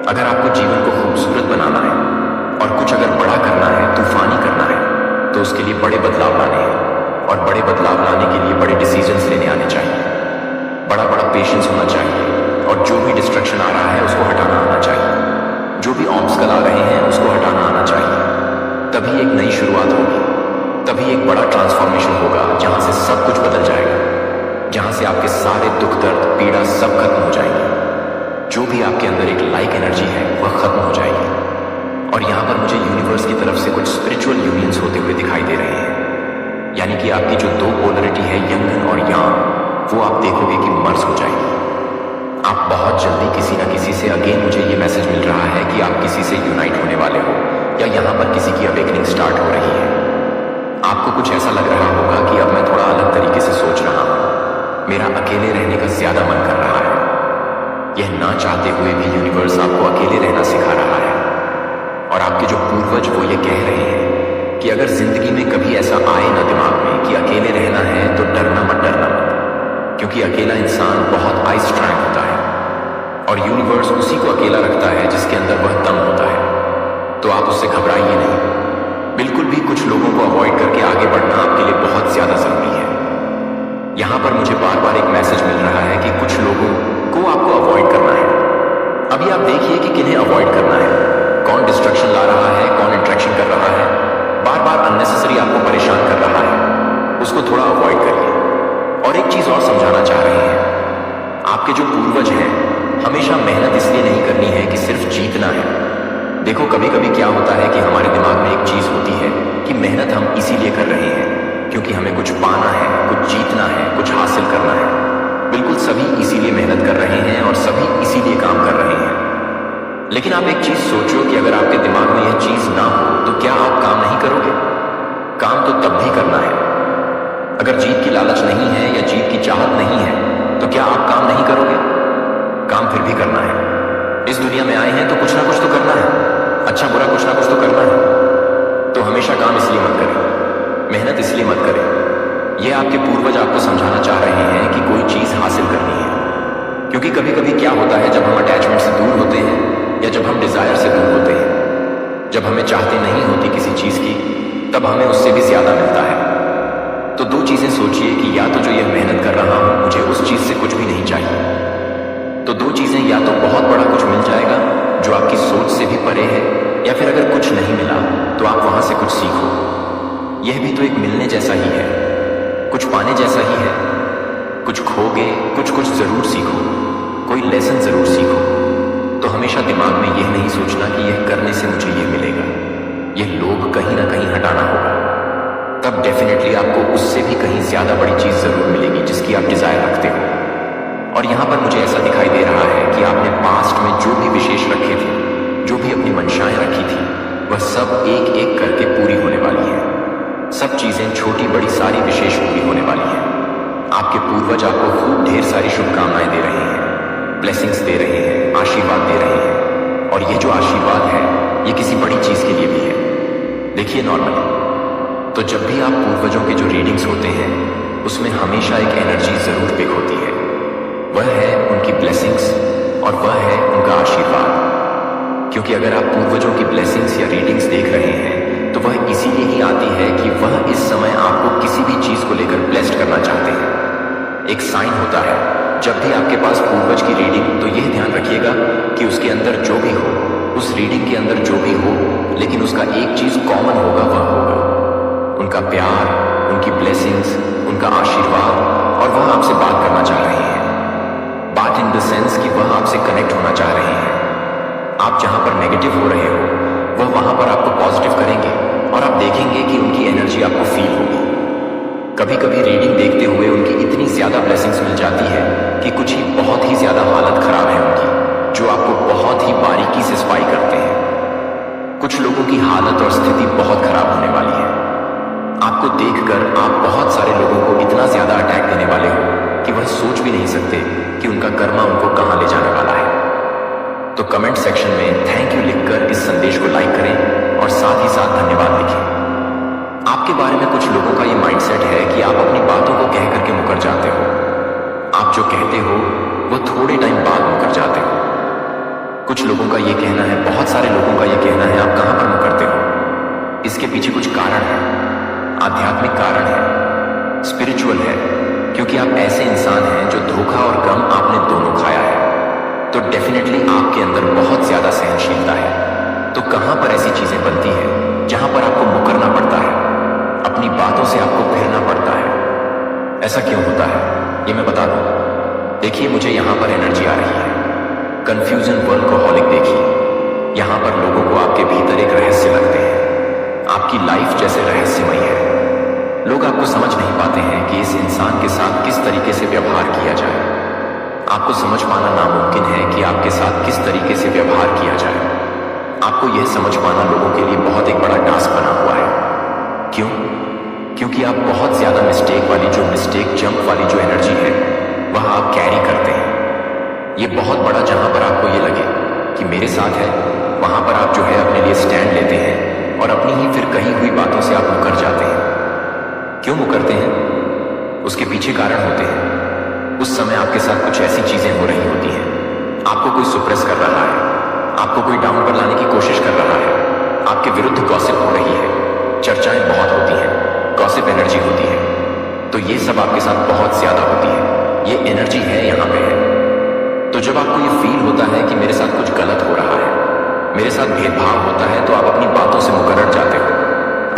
अगर आपको जीवन को खूबसूरत बनाना है और कुछ अगर बड़ा करना है, तूफानी करना है, तो उसके लिए बड़े बदलाव लाने हैं। और बड़े बदलाव लाने के लिए बड़े डिसीजंस लेने आने चाहिए, बड़ा बड़ा पेशेंस होना चाहिए, और जो भी डिस्ट्रक्शन आ रहा है उसको हटाना आना चाहिए, जो भी ऑब्स्टकल आ रहे हैं उसको हटाना आना चाहिए। तभी एक नई शुरुआत होगी, तभी एक बड़ा ट्रांसफॉर्मेशन होगा, जहां से सब कुछ बदल जाएगा, जहां से आपके सारे दुख दर्द पीड़ा सब खत्म हो जाएगी। जो भी आपके अंदर एक लाइक एनर्जी है वह खत्म हो जाएगी। और यहां पर मुझे यूनिवर्स की तरफ से कुछ स्पिरिचुअल यूनियंस होते हुए दिखाई दे रहे हैं। यानी कि आपकी जो दो पोलरिटी है यंग और यांग, वो आप देखोगे कि मर्ज हो जाएगी। आप बहुत जल्दी किसी न किसी से, अगेन मुझे ये मैसेज मिल रहा है कि आप किसी से यूनाइट होने वाले हो, या यहां पर किसी की अवेकनिंग स्टार्ट हो रही है। आपको कुछ ऐसा लग रहा होगा कि अब मैं थोड़ा अलग तरीके से सोच रहा हूं, मेरा अकेले रहने का ज्यादा मन कर रहा है। यह ना चाहते हुए भी यूनिवर्स आपको अकेले रहना सिखा रहा है। और आपके जो पूर्वज वो ये कह रहे हैं कि अगर जिंदगी में कभी ऐसा आए ना दिमाग में कि अकेले रहना है तो डरना मत, क्योंकि अकेला इंसान बहुत आइस स्ट्रांग होता है और यूनिवर्स उसी को अकेला रखता है जिसके अंदर वह दम होता है। तो आप उससे घबराइए नहीं, बिल्कुल भी। कुछ लोगों को अवॉइड करके आगे बढ़ना आपके लिए बहुत ज्यादा जरूरी है। यहां पर मुझे बार बार एक मैसेज मिल रहा है कि कुछ लोगों को आपको अवॉइड करना है। अभी आप देखिए कि किन्हें अवॉइड करना है, कौन डिस्ट्रक्शन ला रहा है, कौन इंट्रैक्शन कर रहा है, बार बार अननेसेसरी आपको परेशान कर रहा है, उसको थोड़ा अवॉइड करिए। और एक चीज और समझाना चाह रहे हैं, आपके जो पूर्वज हैं हमेशा मेहनत इसलिए नहीं करनी है कि सिर्फ जीतना है। देखो कभी कभी क्या होता है कि हमारे दिमाग में एक चीज होती है कि मेहनत हम इसीलिए कर रहे हैं क्योंकि हमें कुछ पाना है, कुछ जीतना है, कुछ हासिल करना है। बिल्कुल सभी इसीलिए मेहनत कर रहे हैं और सभी इसीलिए काम कर रहे हैं। लेकिन आप एक चीज सोचो कि अगर आपके दिमाग में यह चीज ना हो तो क्या आप काम नहीं करोगे? काम तो तब भी करना है। अगर जीत की लालच नहीं है या जीत की चाहत नहीं है तो क्या आप काम नहीं करोगे? काम फिर भी करना है। इस दुनिया में आए हैं तो कुछ ना कुछ तो करना है, अच्छा बुरा कुछ ना कुछ तो करना है। तो हमेशा काम इसलिए मत करें, मेहनत इसलिए मत करें। यह आपके पूर्वज आपको समझाना चाह रहे हैं कि कोई चीज हासिल करनी है। क्योंकि कभी कभी क्या होता है, जब हम अटैचमेंट से दूर होते हैं या जब हम डिजायर से दूर होते हैं, जब हमें चाहते नहीं होती किसी चीज की, तब हमें उससे भी ज्यादा मिलता है। तो दो चीजें सोचिए कि या तो जो ये मेहनत कर रहा हूं मुझे उस चीज से कुछ भी नहीं चाहिए, तो दो चीजें, या तो बहुत बड़ा कुछ मिल जाएगा जो आपकी सोच से भी परे है, या फिर अगर कुछ नहीं मिला तो आप वहां से कुछ सीखो। यह भी तो एक मिलने जैसा ही है, कुछ पाने जैसा ही है। कुछ खोगे, कुछ कुछ जरूर सीखो, कोई लेसन जरूर सीखो। तो हमेशा दिमाग में यह नहीं सोचना कि यह करने से मुझे यह मिलेगा, यह लोग कहीं ना कहीं हटाना होगा। तब डेफिनेटली आपको उससे भी कहीं ज्यादा बड़ी चीज जरूर मिलेगी जिसकी आप डिजायर रखते हो। और यहां पर मुझे ऐसा दिखाई दे रहा है कि आपने पास्ट में जो भी विशेष रखे थे, जो भी अपनी मंशाएं रखी थी, वह सब एक एक करके पूरी होने वाली है। सब चीजें छोटी बड़ी सारी विशेष पूरी होने वाली है। आपके पूर्वज आपको खूब ढेर सारी शुभकामनाएं दे रहे हैं, ब्लेसिंग्स दे रहे हैं, आशीर्वाद दे रहे हैं। और ये जो आशीर्वाद है ये किसी बड़ी चीज के लिए भी है। देखिए नॉर्मली तो जब भी आप पूर्वजों के जो रीडिंग्स होते हैं उसमें हमेशा एक एनर्जी जरूर पिक होती है। वह है उनकी ब्लेसिंग्स और वह है उनका आशीर्वाद। क्योंकि अगर आप पूर्वजों की ब्लेसिंग्स या रीडिंग्स देख रहे हैं तो वह इसीलिए ही आती है कि वह इस समय आपको किसी भी चीज को लेकर ब्लेस्ड करना चाहते हैं। एक साइन होता है जब भी आपके पास पूर्वज की रीडिंग, तो यह ध्यान रखिएगा कि उसके अंदर जो भी हो, उस रीडिंग के अंदर जो भी हो, लेकिन उसका एक चीज कॉमन होगा, वह होगा उनका प्यार, उनकी ब्लेसिंग्स, उनका आशीर्वाद, और वह आपसे बात करना चाह रहे हैं। बात आपसे कनेक्ट होना चाह रहे हैं। आप जहां पर नेगेटिव हो रहे हो वह वहां पर आपको पॉजिटिव करेंगे और आप देखेंगे कि उनकी एनर्जी आपको फील होगी। कभी कभी रीडिंग देखते हुए उनकी इतनी ज्यादा ब्लेसिंग्स मिल जाती है कि कुछ ही बहुत ही ज्यादा हालत खराब है उनकी, जो आपको बहुत ही बारीकी से स्पाई करते हैं। कुछ लोगों की हालत और स्थिति बहुत खराब होने वाली है। आपको देखकर आप बहुत सारे लोगों को इतना ज्यादा अटैक देने वाले हो कि वह सोच भी नहीं सकते कि उनका कर्मा उनको कहां ले जाने वाला है। तो कमेंट सेक्शन में थैंक यू लिखकर इस संदेश को लाइक करें और साथ ही साथ धन्यवाद लिखें। आपके बारे में कुछ लोगों का यह माइंडसेट है कि आप अपनी बातों को कह करके मुकर जाते हो। आप जो कहते हो वो थोड़े टाइम बाद मुकर जाते हो। कुछ लोगों का यह कहना है, बहुत सारे लोगों का यह कहना है, आप कहां पर मुकरते हो। इसके पीछे कुछ कारण है, आध्यात्मिक कारण है, स्पिरिचुअल है, क्योंकि आप ऐसे इंसान हैं जो धोखा और गम आपने दोनों खाया है। तो डेफिनेटली आपके अंदर बहुत ज्यादा सहनशीलता है। तो कहां पर ऐसी चीजें बनती है जहां पर आपको मुकरना पड़ता है, अपनी बातों से आपको फिरना पड़ता है। ऐसा क्यों होता है ये मैं बता दूं। देखिए, मुझे यहां पर एनर्जी आ रही है। कंफ्यूजन वर्कहोलिक देखिए, यहां पर लोगों को आपके भीतर एक रहस्य लगते हैं। आपकी लाइफ जैसे रहस्यमय है। लोग आपको समझ नहीं पाते हैं कि इस इंसान के साथ किस तरीके से व्यवहार किया जाए। आपको समझ पाना नामुमकिन है कि आपके साथ किस तरीके से व्यवहार किया जाए। आपको यह समझ पाना लोगों के लिए बहुत एक बड़ा टास्क बना हुआ है। क्यों? क्योंकि आप बहुत ज्यादा मिस्टेक वाली, जो मिस्टेक जंप वाली जो एनर्जी है वह आप कैरी करते हैं। ये बहुत बड़ा, जहां पर आपको ये लगे कि मेरे साथ है, वहां पर आप जो है अपने लिए स्टैंड लेते हैं और अपनी ही फिर कही हुई बातों से आप मुकर जाते हैं। क्यों मुकरते हैं? उसके पीछे कारण होते हैं। उस समय आपके साथ कुछ ऐसी चीजें हो रही होती हैं, आपको कोई सुप्रेस कर रहा है, आपको कोई डाउन पर लाने की कोशिश कर रहा है, आपके विरुद्ध गॉसिप हो रही है, चर्चाएं बहुत होती हैं, गॉसिप एनर्जी होती है। तो ये सब आपके साथ बहुत ज्यादा होती है। ये एनर्जी है, यहां पे है। तो जब आपको ये फील होता है कि मेरे साथ कुछ गलत हो रहा है, मेरे साथ भेदभाव होता है, तो आप अपनी बातों से मुकर्रर जाते हो।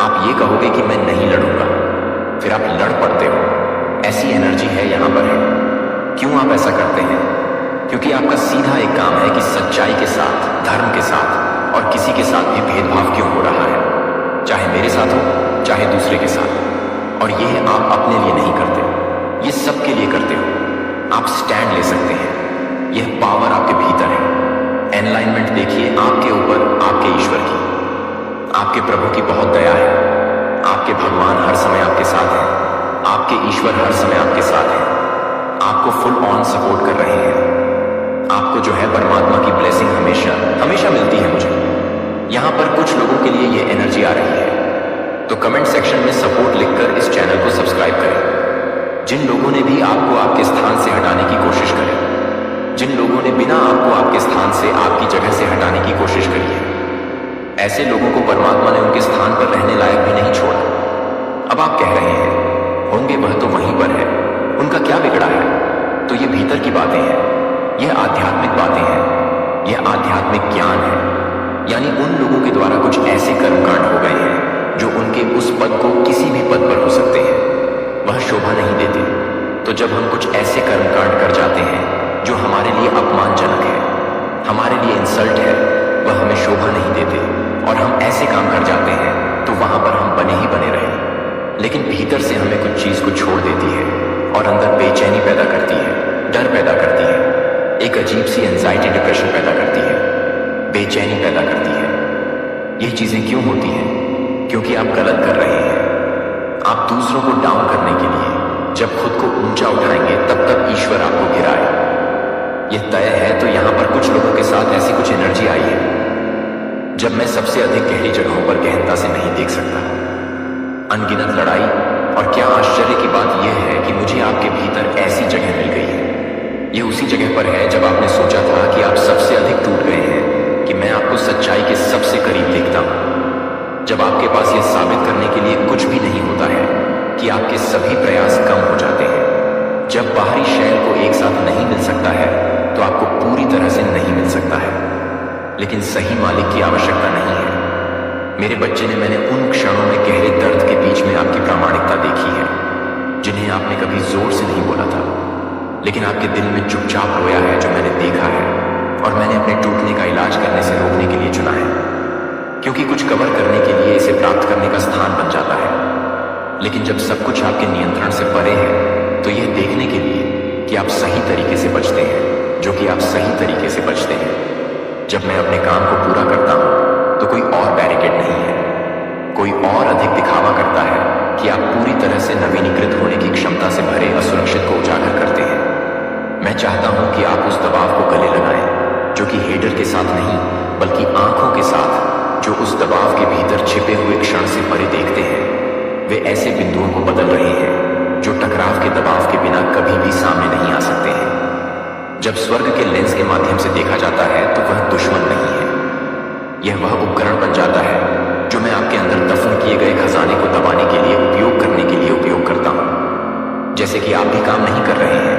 आप ये कहोगे कि मैं नहीं लड़ूंगा, फिर आप लड़ पड़ते हो। ऐसी एनर्जी है, यहां पर है। क्यों आप ऐसा करते हैं? क्योंकि आपका सीधा एक काम है कि सच्चाई के साथ, धर्म के साथ और किसी के साथ भी भेदभाव क्यों हो रहा है, चाहे मेरे साथ हो चाहे दूसरे के साथ। और यह आप अपने लिए नहीं करते, ये सबके लिए करते हो। आप स्टैंड ले सकते हैं। यह पावर आपके भीतर है। एनलाइनमेंट देखिए आपके ऊपर, आपके ईश्वर की, आपके प्रभु की बहुत दया है। आपके भगवान हर समय आपके साथ हैं, आपके ईश्वर हर समय आपके साथ हैं, आपको फुल ऑन सपोर्ट कर रहे हैं। आपको जो है परमात्मा की ब्लेसिंग हमेशा हमेशा मिलती है। मुझे यहां पर कुछ लोगों के लिए यह एनर्जी आ रही है। तो कमेंट सेक्शन में सपोर्ट लिखकर इस चैनल को सब्सक्राइब करें। जिन लोगों ने भी आपको आपके स्थान से हटाने की कोशिश करी, जिन लोगों ने बिना आपको आपके स्थान से, आपकी जगह से हटाने की कोशिश करी है, ऐसे लोगों को परमात्मा ने उनके स्थान पर रहने लायक भी नहीं छोड़ा। अब आप कह रहे हैं होंगे वह तो वहीं पर है, उनका क्या बिगड़ा है। तो ये भीतर की बातें हैं, यह आध्यात्मिक बातें हैं, यह आध्यात्मिक ज्ञान है। यानी उन लोगों के द्वारा कुछ ऐसे कर्मकांड हो गए हैं जो उनके उस पद को किसी भी पद पर हो सकते हैं, वह शोभा नहीं देते। तो जब हम कुछ ऐसे कर्मकांड कर जाते हैं जो हमारे लिए अपमानजनक है, हमारे लिए इंसल्ट है, वह हमें शोभा नहीं देते और हम ऐसे काम कर जाते हैं, तो वहां पर हम बने ही बने रहे। लेकिन भीतर से हमें कुछ चीज को छोड़ देती है और अंदर बेचैनी पैदा करती है, डर पैदा करती है, एक अजीब सी एंजाइटी, डिप्रेशन पैदा करती है, बेचैनी पैदा करती है। ये चीजें क्यों होती हैं? क्योंकि आप गलत कर रहे हैं। आप दूसरों को डाउन करने के लिए जब खुद को ऊंचा उठाएंगे, तब तक ईश्वर आपको गिराए। यह तय है। तो यहां पर कुछ लोगों के साथ ऐसी कुछ एनर्जी आई है जब मैं सबसे अधिक गहरी जगहों पर गहनता से नहीं देख सकता। अनगिनत लड़ाई, और क्या आश्चर्य की बात यह है कि मुझे आपके भीतर ऐसी जगह मिल गई है। यह उसी जगह पर है जब आपने सोचा था कि आप सबसे अधिक टूट गए हैं, कि मैं आपको सच्चाई के सबसे करीब देखता हूं। जब आपके पास यह साबित करने के लिए कुछ भी नहीं होता है कि आपके सभी प्रयास कम हो जाते हैं। जब बाहरी शैल को एक साथ नहीं मिल सकता है, तो आपको पूरी तरह से नहीं मिल सकता है। लेकिन सही मालिक की आवश्यकता नहीं है। मेरे बच्चे ने, मैंने उन क्षणों में गहरे दर्द के बीच में आपकी प्रामाणिकता देखी है, जिन्हें आपने कभी जोर से नहीं बोला था, लेकिन आपके दिल में चुपचाप रोया है, जो मैंने देखा है। और मैंने अपने टूटने का इलाज करने से रोकने के लिए चुना है, क्योंकि कुछ कवर करने के लिए इसे प्राप्त करने का स्थान बन जाता है। लेकिन जब सब कुछ आपके नियंत्रण से परे है, तो यह देखने के लिए कि आप सही तरीके से बचते हैं, जो कि आप सही तरीके से बचते हैं। जब मैं अपने काम को पूरा करता हूं, तो कोई और बैरिकेड नहीं है, कोई और अधिक दिखावा करता है कि आप पूरी तरह से नवीनीकृत होने की क्षमता से भरे असुरक्षित को उजागर करते हैं। मैं चाहता हूं कि आप उस दबाव को गले लगाएं, जो कि हेडर के साथ नहीं, बल्कि आंखों के साथ, जो उस दबाव के भीतर छिपे हुए क्षण से परे देखते हैं। वे ऐसे बिंदुओं को बदल रहे हैं जो टकराव के दबाव के बिना कभी भी सामने नहीं आ सकते हैं। जब स्वर्ग के लेंस के माध्यम से देखा जाता है, तो वह दुश्मन नहीं है, यह वह उपकरण बन जाता है जो मैं आपके अंदर दफन किए गए खजाने को दबाने के लिए उपयोग करने के लिए उपयोग करता हूं। जैसे कि आप भी काम नहीं कर रहे हैं,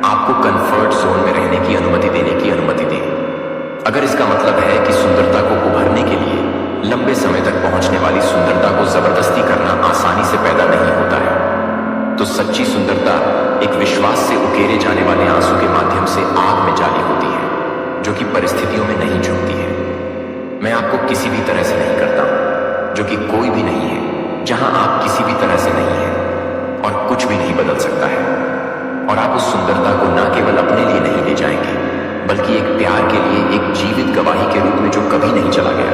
आपको कंफर्ट जोन में रहने की अनुमति देने की अनुमति दें। अगर इसका मतलब है कि सुंदरता को उभरने के लिए लंबे समय तक पहुंचने वाली सुंदरता को जबरदस्ती करना आसानी से पैदा नहीं होता है, तो सच्ची सुंदरता एक विश्वास से उकेरे जाने वाले आंसू के माध्यम से आग में जाली होती है, जो कि परिस्थितियों में नहीं झुकती है। मैं आपको किसी भी तरह से नहीं करता, जो कि कोई भी नहीं है, जहां आप किसी भी तरह से नहीं है और कुछ भी नहीं बदल सकता है। और आप उस सुंदरता को न केवल अपने लिए नहीं ले जाएंगे, बल्कि एक प्यार के लिए एक जीवित गवाही के रूप में जो कभी नहीं चला गया।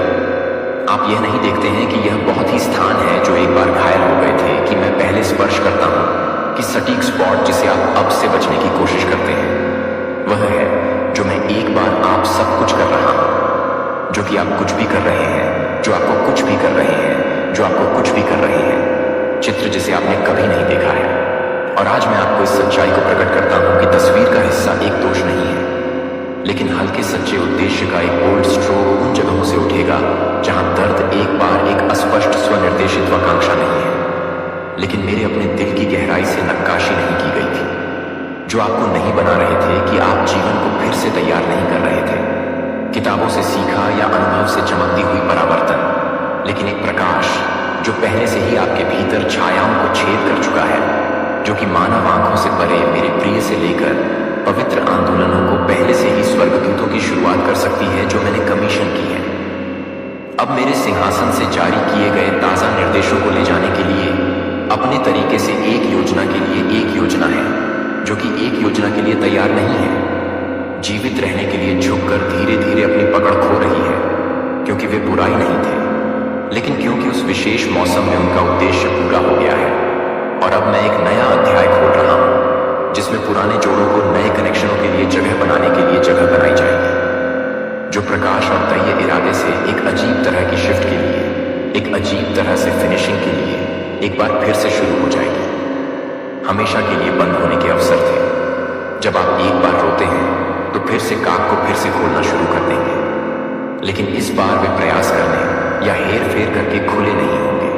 आप यह नहीं देखते हैं कि यह बहुत ही स्थान है जो एक बार घायल हो गए थे कि मैं पहले स्पर्श करता हूं, कि सटीक स्पॉट जिसे आप अब से बचने की कोशिश करते हैं, वह है जो मैं एक बार आप सब कुछ कर रहा हूं, जो कि आप कुछ भी कर रहे हैं, जो आपको कुछ भी कर रहे हैं, जो आपको कुछ भी कर रहे हैं, चित्र जिसे आपने कभी नहीं देखा है। और आज मैं आपको इस सच्चाई को प्रकट करता हूं कि तस्वीर का हिस्सा एक दोष नहीं है, लेकिन हल्के सच्चे उद्देश्य का एक बोल्ड स्ट्रोक उन जगहों से उठेगा जहां दर्द एक बार एक अस्पष्ट स्वनिर्देशित आकांक्षा नहीं है, लेकिन मेरे अपने दिल की गहराई से नक्काशी नहीं की गई थी, जो आपको नहीं बना रहे थे कि आप जीवन को फिर से तैयार नहीं कर रहे थे, किताबों से सीखा या अनुभव से चमकती हुई परावर्तन, लेकिन एक प्रकाश जो पहले से ही आपके भीतर छायाओं को छेद कर चुका है, जो कि मानव आंखों से परे मेरे प्रिय से लेकर पवित्र आंदोलनों को पहले से ही स्वर्गदूतों की शुरुआत कर सकती है जो मैंने कमीशन की है। अब मेरे सिंहासन से जारी किए गए ताजा निर्देशों को ले जाने के लिए अपने तरीके से एक योजना के लिए एक योजना है, जो कि एक योजना के लिए तैयार नहीं है, जीवित रहने के लिए झुककर धीरे धीरे अपनी पकड़ खो रही है, क्योंकि वे बुराई नहीं थे, लेकिन क्योंकि उस विशेष मौसम में उनका उद्देश्य पूरा हो गया है। और अब मैं एक नया अध्याय खोल रहा हूं, जिसमें पुराने जोड़ों को नए कनेक्शनों के लिए जगह बनाने के लिए जगह बनाई जाएगी, जो प्रकाश और तय इरादे से एक अजीब तरह की शिफ्ट के लिए, एक अजीब तरह से फिनिशिंग के लिए एक बार फिर से शुरू हो जाएगी। हमेशा के लिए बंद होने के अवसर थे। जब आप एक बार रोते हैं, तो फिर से काक को फिर से खोलना शुरू कर देंगे, लेकिन इस बार वे प्रयास करने या हेर फेर करके खुले नहीं होंगे,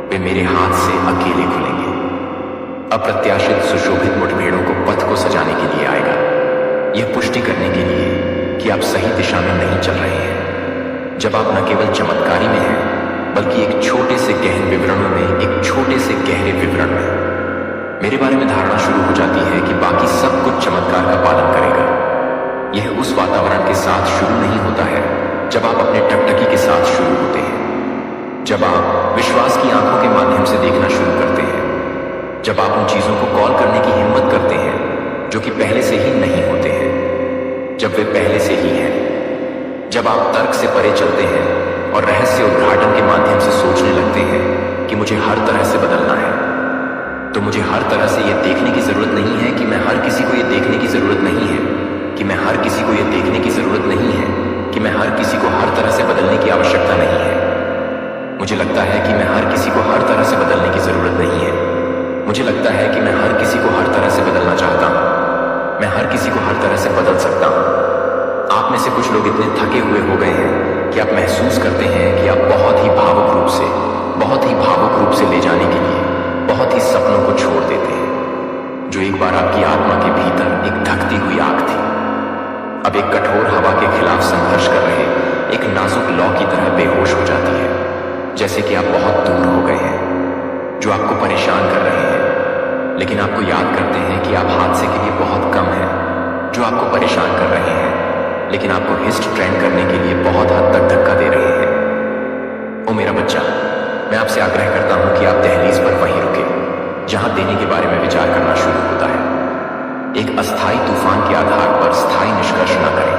वे मेरे हाथ से अकेले खुलेंगे। अप्रत्याशित सुशोभित मुठभेड़ों को पथ को सजाने के लिए आएगा, यह पुष्टि करने के लिए कि आप सही दिशा में नहीं चल रहे हैं। जब आप न केवल चमत्कारी में हैं, बल्कि एक छोटे से गहन विवरणों में, एक छोटे से गहरे विवरण में मेरे बारे में धारणा शुरू हो जाती है कि बाकी सब कुछ चमत्कार का पालन करेगा। यह उस वातावरण के साथ शुरू नहीं होता है जब आप अपने टकटकी के साथ शुरू होते हैं, जब आप विश्वास की आंखों के माध्यम से देखना शुरू करते हैं, जब आप उन चीजों को कॉल करने की हिम्मत करते हैं जो कि पहले से ही नहीं होते हैं, जब वे पहले से ही हैं, जब आप तर्क से परे चलते हैं और रहस्य उद्घाटन के माध्यम से सोचने लगते हैं कि मुझे हर तरह से बदलना है, तो मुझे हर तरह से यह देखने की जरूरत नहीं है कि मैं हर किसी को यह देखने की जरूरत नहीं है कि मैं हर किसी को यह देखने की जरूरत नहीं है कि मैं हर किसी को हर तरह से बदलने की आवश्यकता नहीं है। मुझे लगता है कि मैं हर किसी को हर तरह से बदलने की जरूरत नहीं है। मुझे लगता है कि मैं हर किसी को हर तरह से बदलना चाहता हूं। मैं हर किसी को हर तरह से बदल सकता हूं। आप में से कुछ लोग इतने थके हुए हो गए हैं कि आप महसूस करते हैं कि आप बहुत ही भावुक रूप से ले जाने के लिए बहुत ही सपनों को छोड़ देते हैं, जो एक बार आपकी आत्मा के भीतर एक धकती हुई आग थी, अब एक कठोर हवा के खिलाफ संघर्ष कर रहे एक नाजुक लौ की तरह बेहोश हो जाती है, जैसे कि आप बहुत दूर हो गए हैं, जो आपको परेशान कर रहे हैं, लेकिन आपको याद करते हैं कि आप हादसे के लिए बहुत कम हैं, जो आपको परेशान कर रहे हैं, लेकिन आपको हिस्ट ट्रेंड करने के लिए बहुत हद तक धक्का दे रहे हैं। ओ मेरा बच्चा, मैं आपसे आग्रह करता हूं कि आप दहलीज पर वहीं रुके जहां देने के बारे में विचार करना शुरू होता है। एक अस्थायी तूफान के आधार पर स्थायी निष्कर्ष न करें।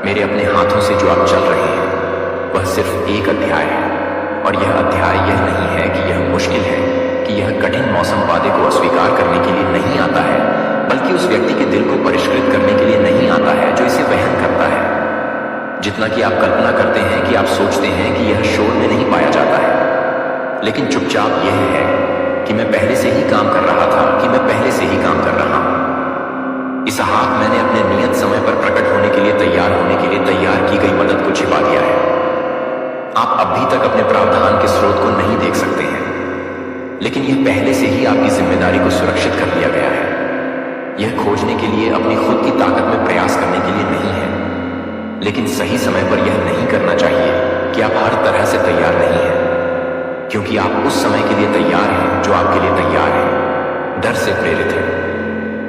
मेरे अपने हाथों से जो आप चल रहे हैं वह सिर्फ एक अध्याय है, और यह अध्याय यह नहीं है कि यह मुश्किल है, कि यह कठिन मौसम वादे को अस्वीकार करने के लिए नहीं आता है, बल्कि उस व्यक्ति के दिल को परिष्कृत करने के लिए नहीं आता है जो इसे वहन करता है। जितना कि आप कल्पना करते हैं कि आप सोचते हैं कि यह शोर में नहीं पाया जाता है, लेकिन चुपचाप यह है कि मैं पहले से ही काम कर रहा था, कि मैं पहले से ही काम कर रहा हूं। इसहाक, मैंने अपने नियत समय पर प्रकट होने के लिए तैयार होने के लिए तैयार की गई मदद को छिपा दिया है। आप अभी तक अपने प्रावधान के स्रोत को नहीं देख सकते हैं, लेकिन यह पहले से ही आपकी जिम्मेदारी को सुरक्षित कर लिया गया है। यह खोजने के लिए अपनी खुद की ताकत में प्रयास करने के लिए नहीं है, लेकिन सही समय पर यह नहीं करना चाहिए कि आप हर तरह से तैयार नहीं हैं, क्योंकि आप उस समय के लिए तैयार हैं जो आपके लिए तैयार है। डर से प्रेरित है,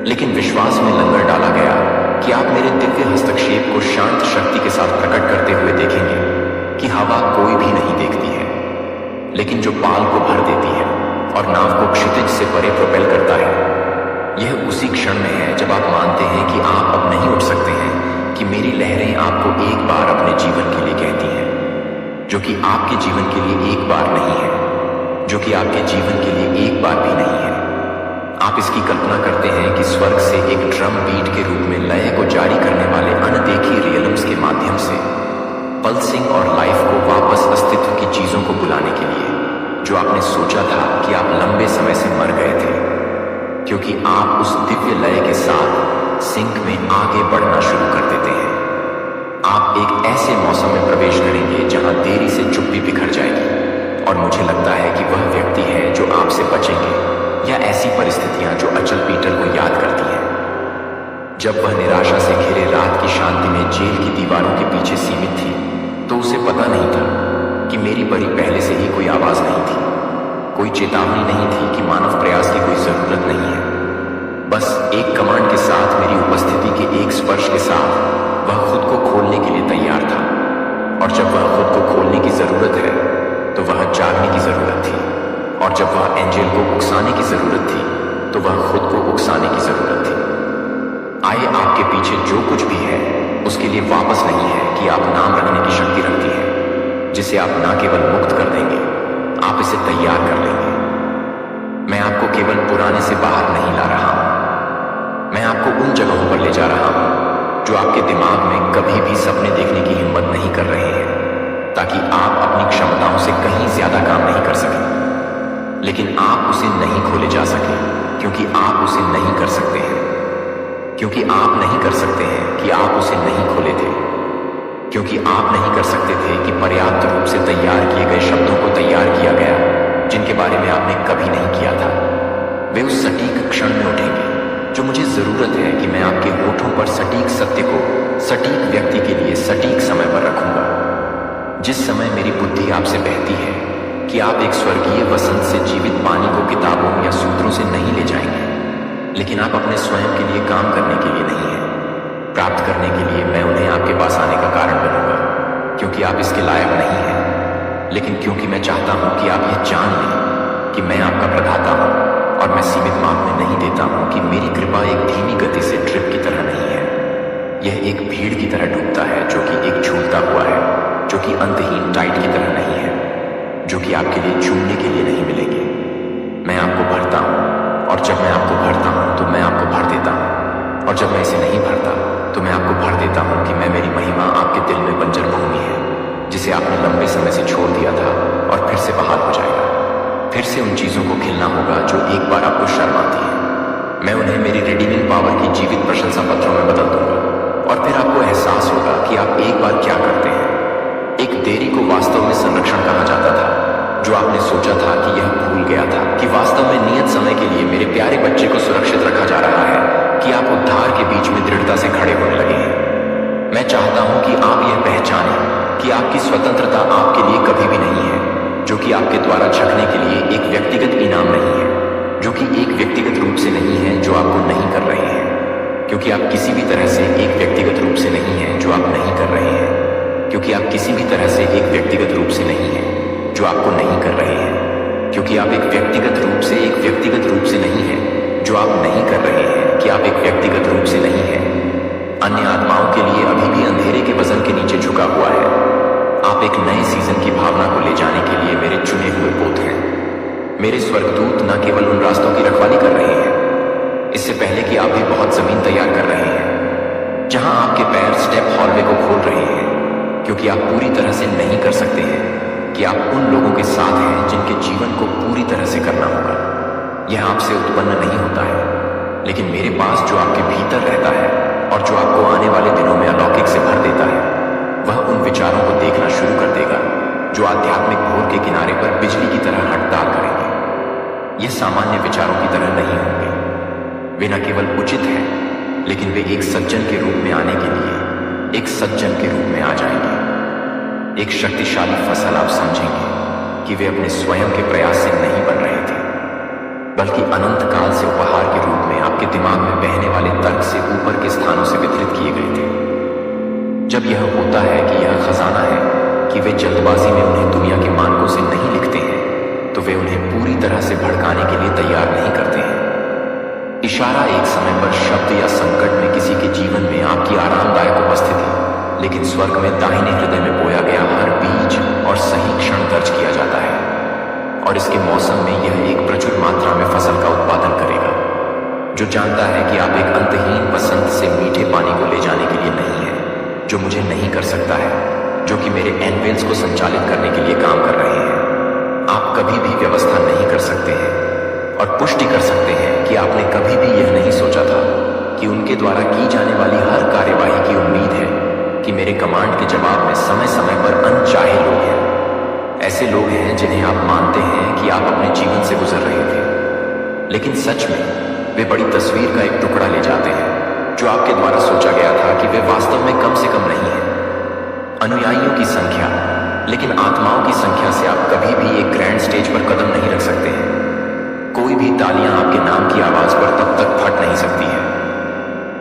लेकिन विश्वास में लंगर डाला गया कि आप मेरे दिव्य हस्तक्षेप को शांत शक्ति के साथ प्रकट करते हुए देखेंगे कि हवा कोई भी नहीं देखती है, लेकिन जो पाल को भर देती है और नाव को क्षितिज से परे प्रोपेल करता है। यह उसी क्षण में है जब आप मानते हैं कि आप अब नहीं उठ सकते हैं, कि मेरी लहरें आपको एक बार अपने जीवन के लिए कहती हैं, जो कि आपके जीवन के लिए एक बार नहीं है, जो कि आपके जीवन के लिए एक बार भी नहीं है। आप इसकी कल्पना करते हैं कि स्वर्ग से एक ड्रम बीट के रूप में लय को जारी करने वाले अनदेखी रियलम्स के माध्यम से पल्सिंग और लाइफ को वापस अस्तित्व की चीजों को बुलाने के लिए, जो आपने सोचा था कि आप लंबे समय से मर गए थे, क्योंकि आप उस दिव्य लय के साथ सिंक में आगे बढ़ना शुरू कर देते हैं। आप एक ऐसे मौसम में प्रवेश करेंगे जहां देरी से चुप्पी बिखर जाएगी, और मुझे लगता है कि वह व्यक्ति है जो आपसे बचेंगे, या ऐसी परिस्थितियां जो अचल पीटर को याद करती हैं, जब वह निराशा से घिरे रात की शांति में जेल की दीवारों के पीछे सीमित थी, तो उसे पता नहीं था कि मेरी बड़ी पहले से ही कोई आवाज नहीं थी, कोई चेतावनी नहीं थी कि मानव प्रयास की कोई जरूरत नहीं है। बस एक कमांड के साथ, मेरी उपस्थिति के एक स्पर्श के साथ वह खुद को खोलने के लिए तैयार था, और जब वह खुद को खोलने की जरूरत है तो वह जागने की जरूरत थी, और जब वह एंजल को उकसाने की जरूरत थी तो वह खुद को उकसाने की जरूरत थी। आए, आपके पीछे जो कुछ भी है उसके लिए वापस नहीं है कि आप नाम रखने की शक्ति रखती हैं, जिसे आप ना केवल मुक्त कर देंगे, आप इसे तैयार कर लेंगे। मैं आपको केवल पुराने से बाहर नहीं ला रहा हूं, मैं आपको उन जगहों पर ले जा रहा हूं जो आपके दिमाग में कभी भी सपने देखने की हिम्मत नहीं कर रहे हैं, ताकि आप अपनी क्षमताओं से कहीं ज्यादा काम नहीं कर सकें। लेकिन आप उसे नहीं खोले जा सके, क्योंकि आप उसे नहीं कर सकते हैं, क्योंकि आप नहीं कर सकते हैं कि आप उसे नहीं खोले थे, क्योंकि आप नहीं कर सकते थे कि पर्याप्त रूप से तैयार किए गए शब्दों को तैयार किया गया, जिनके बारे में आपने कभी नहीं किया था। वे उस सटीक क्षण में उठेंगे जो मुझे जरूरत है कि मैं आपके होठों पर सटीक सत्य को सटीक व्यक्ति के लिए सटीक समय पर रखूंगा। जिस समय मेरी बुद्धि आपसे बहती है कि आप एक स्वर्गीय वसंत से जीवित पानी को किताबों या सूत्रों से नहीं ले जाएंगे, लेकिन आप अपने स्वयं के लिए काम करने के लिए नहीं है, प्राप्त करने के लिए मैं उन्हें आपके पास आने का कारण बनूंगा, क्योंकि आप इसके लायक नहीं हैं, लेकिन क्योंकि मैं चाहता हूं कि आप यह जान लें कि मैं आपका प्रदाता हूं, और मैं सीमित माप में नहीं देता हूं कि मेरी कृपा एक धीमी गति से ड्रिप की तरह नहीं है। यह एक भीड़ की तरह डूबता है जो कि एक झूलता हुआ है, जो कि अंतहीन टाइट की तरह नहीं है, जो कि आपके लिए चूमने के लिए नहीं मिलेंगे। मैं आपको भरता हूं, और जब मैं आपको भरता हूं तो मैं आपको भर देता हूं, और जब मैं इसे नहीं भरता तो मैं आपको भर देता हूं कि मैं मेरी महिमा आपके दिल में बंजर भूमि है, जिसे आपने लंबे समय से छोड़ दिया था, और फिर से बहाल हो जाएगा। फिर से उन चीजों को खिलना होगा जो एक बार आपको शर्म आती है। मैं उन्हें मेरी रिडीमिंग पावर की जीवित प्रशंसा पत्रों में बदल दूंगा, और फिर आपको एहसास होगा कि आप एक बार क्या करते हैं। एक देरी को वास्तव में संरक्षण कहा जाता था, जो आपने सोचा था कि यह भूल गया था कि वास्तव में नियत समय के लिए मेरे प्यारे बच्चे को सुरक्षित रखा जा रहा है, कि आप उद्धार के बीच में दृढ़ता से खड़े होने लगे हैं। मैं चाहता हूं कि आप यह पहचानें कि आपकी स्वतंत्रता आपके लिए कभी भी नहीं है, जो कि आपके द्वारा छकने के लिए एक व्यक्तिगत इनाम नहीं है, जो कि एक व्यक्तिगत रूप से नहीं है जो आपको नहीं कर रहे हैं, क्योंकि आप किसी भी तरह से एक व्यक्तिगत रूप से नहीं हैं जो आप नहीं कर रहे हैं, क्योंकि आप किसी भी तरह से एक व्यक्तिगत रूप से नहीं हैं जो आपको नहीं कर रहे हैं, क्योंकि आप एक व्यक्तिगत रूप से नहीं हैं जो आप नहीं कर रहे हैं, कि आप एक व्यक्तिगत रूप से नहीं हैं अन्य आत्माओं के लिए अभी भी अंधेरे के वजन के नीचे झुका हुआ है। आप एक नए सीजन की भावना को ले जाने के लिए मेरे चुने हुए पोत हैं। मेरे स्वर्गदूत न केवल उन रास्तों की रखवाली कर रहे हैं, इससे पहले कि आप भी बहुत जमीन तैयार कर रहे हैं जहां आपके पैर स्टेप हॉलवे को खोल रहे हैं, क्योंकि आप पूरी तरह से नहीं कर सकते हैं कि आप उन लोगों के साथ हैं जिनके जीवन को पूरी तरह से करना होगा। यह आपसे उत्पन्न नहीं होता है, लेकिन मेरे पास जो आपके भीतर रहता है और जो आपको आने वाले दिनों में अलौकिक से भर देता है, वह उन विचारों को देखना शुरू कर देगा जो आध्यात्मिक भोर के किनारे पर बिजली की तरह हड़ताल करेंगे। ये सामान्य विचारों की तरह नहीं होंगे। वे न केवल उचित हैं, लेकिन वे एक सज्जन के रूप में आने के लिए एक सज्जन के रूप में आ जाएंगे। एक शक्तिशाली फसल आप समझेंगे कि वे अपने स्वयं के प्रयास से नहीं बन रहे थे, बल्कि अनंत काल से उपहार के रूप में आपके दिमाग में बहने वाले तर्क से ऊपर के स्थानों से वितरित किए गए थे। जब यह होता है कि यह खजाना है कि वे जल्दबाजी में उन्हें दुनिया के मानकों से नहीं लिखते हैं, तो वे उन्हें पूरी तरह से भड़काने के लिए तैयार नहीं करते हैं। इशारा एक समय पर शब्द या संकट में किसी के जीवन में आपकी आरामदायक उपस्थिति, लेकिन स्वर्ग में दाहिने हृदय में बोया गया हर बीज और सही क्षण दर्ज किया जाता है, और इसके मौसम में यह एक प्रचुर मात्रा में फसल का उत्पादन करेगा, जो जानता है कि आप एक अंतहीन वसंत से मीठे पानी को ले जाने के लिए नहीं है, जो मुझे नहीं कर सकता है, जो कि मेरे एनवेल्स को संचालित करने के लिए काम कर रहे हैं। आप कभी भी व्यवस्था नहीं कर सकते हैं और पुष्टि कर सकते हैं कि आपने कभी भी यह नहीं सोचा था कि उनके द्वारा की जाने वाली हर कार्यवाही की उम्मीद है कि मेरे कमांड के जवाब में समय समय पर अनचाहे लोग हैं। ऐसे लोग हैं जिन्हें आप मानते हैं कि आप अपने जीवन से गुजर रहे थे, लेकिन सच में वे बड़ी तस्वीर का एक टुकड़ा ले जाते हैं जो आपके द्वारा सोचा गया था कि वे वास्तव में कम से कम नहीं है। अनुयायियों की संख्या, लेकिन आत्माओं की संख्या से आप कभी भी एक ग्रैंड स्टेज पर कदम नहीं रख सकते हैं। कोई भी तालियां आपके नाम की आवाज पर तब तक फट नहीं सकती है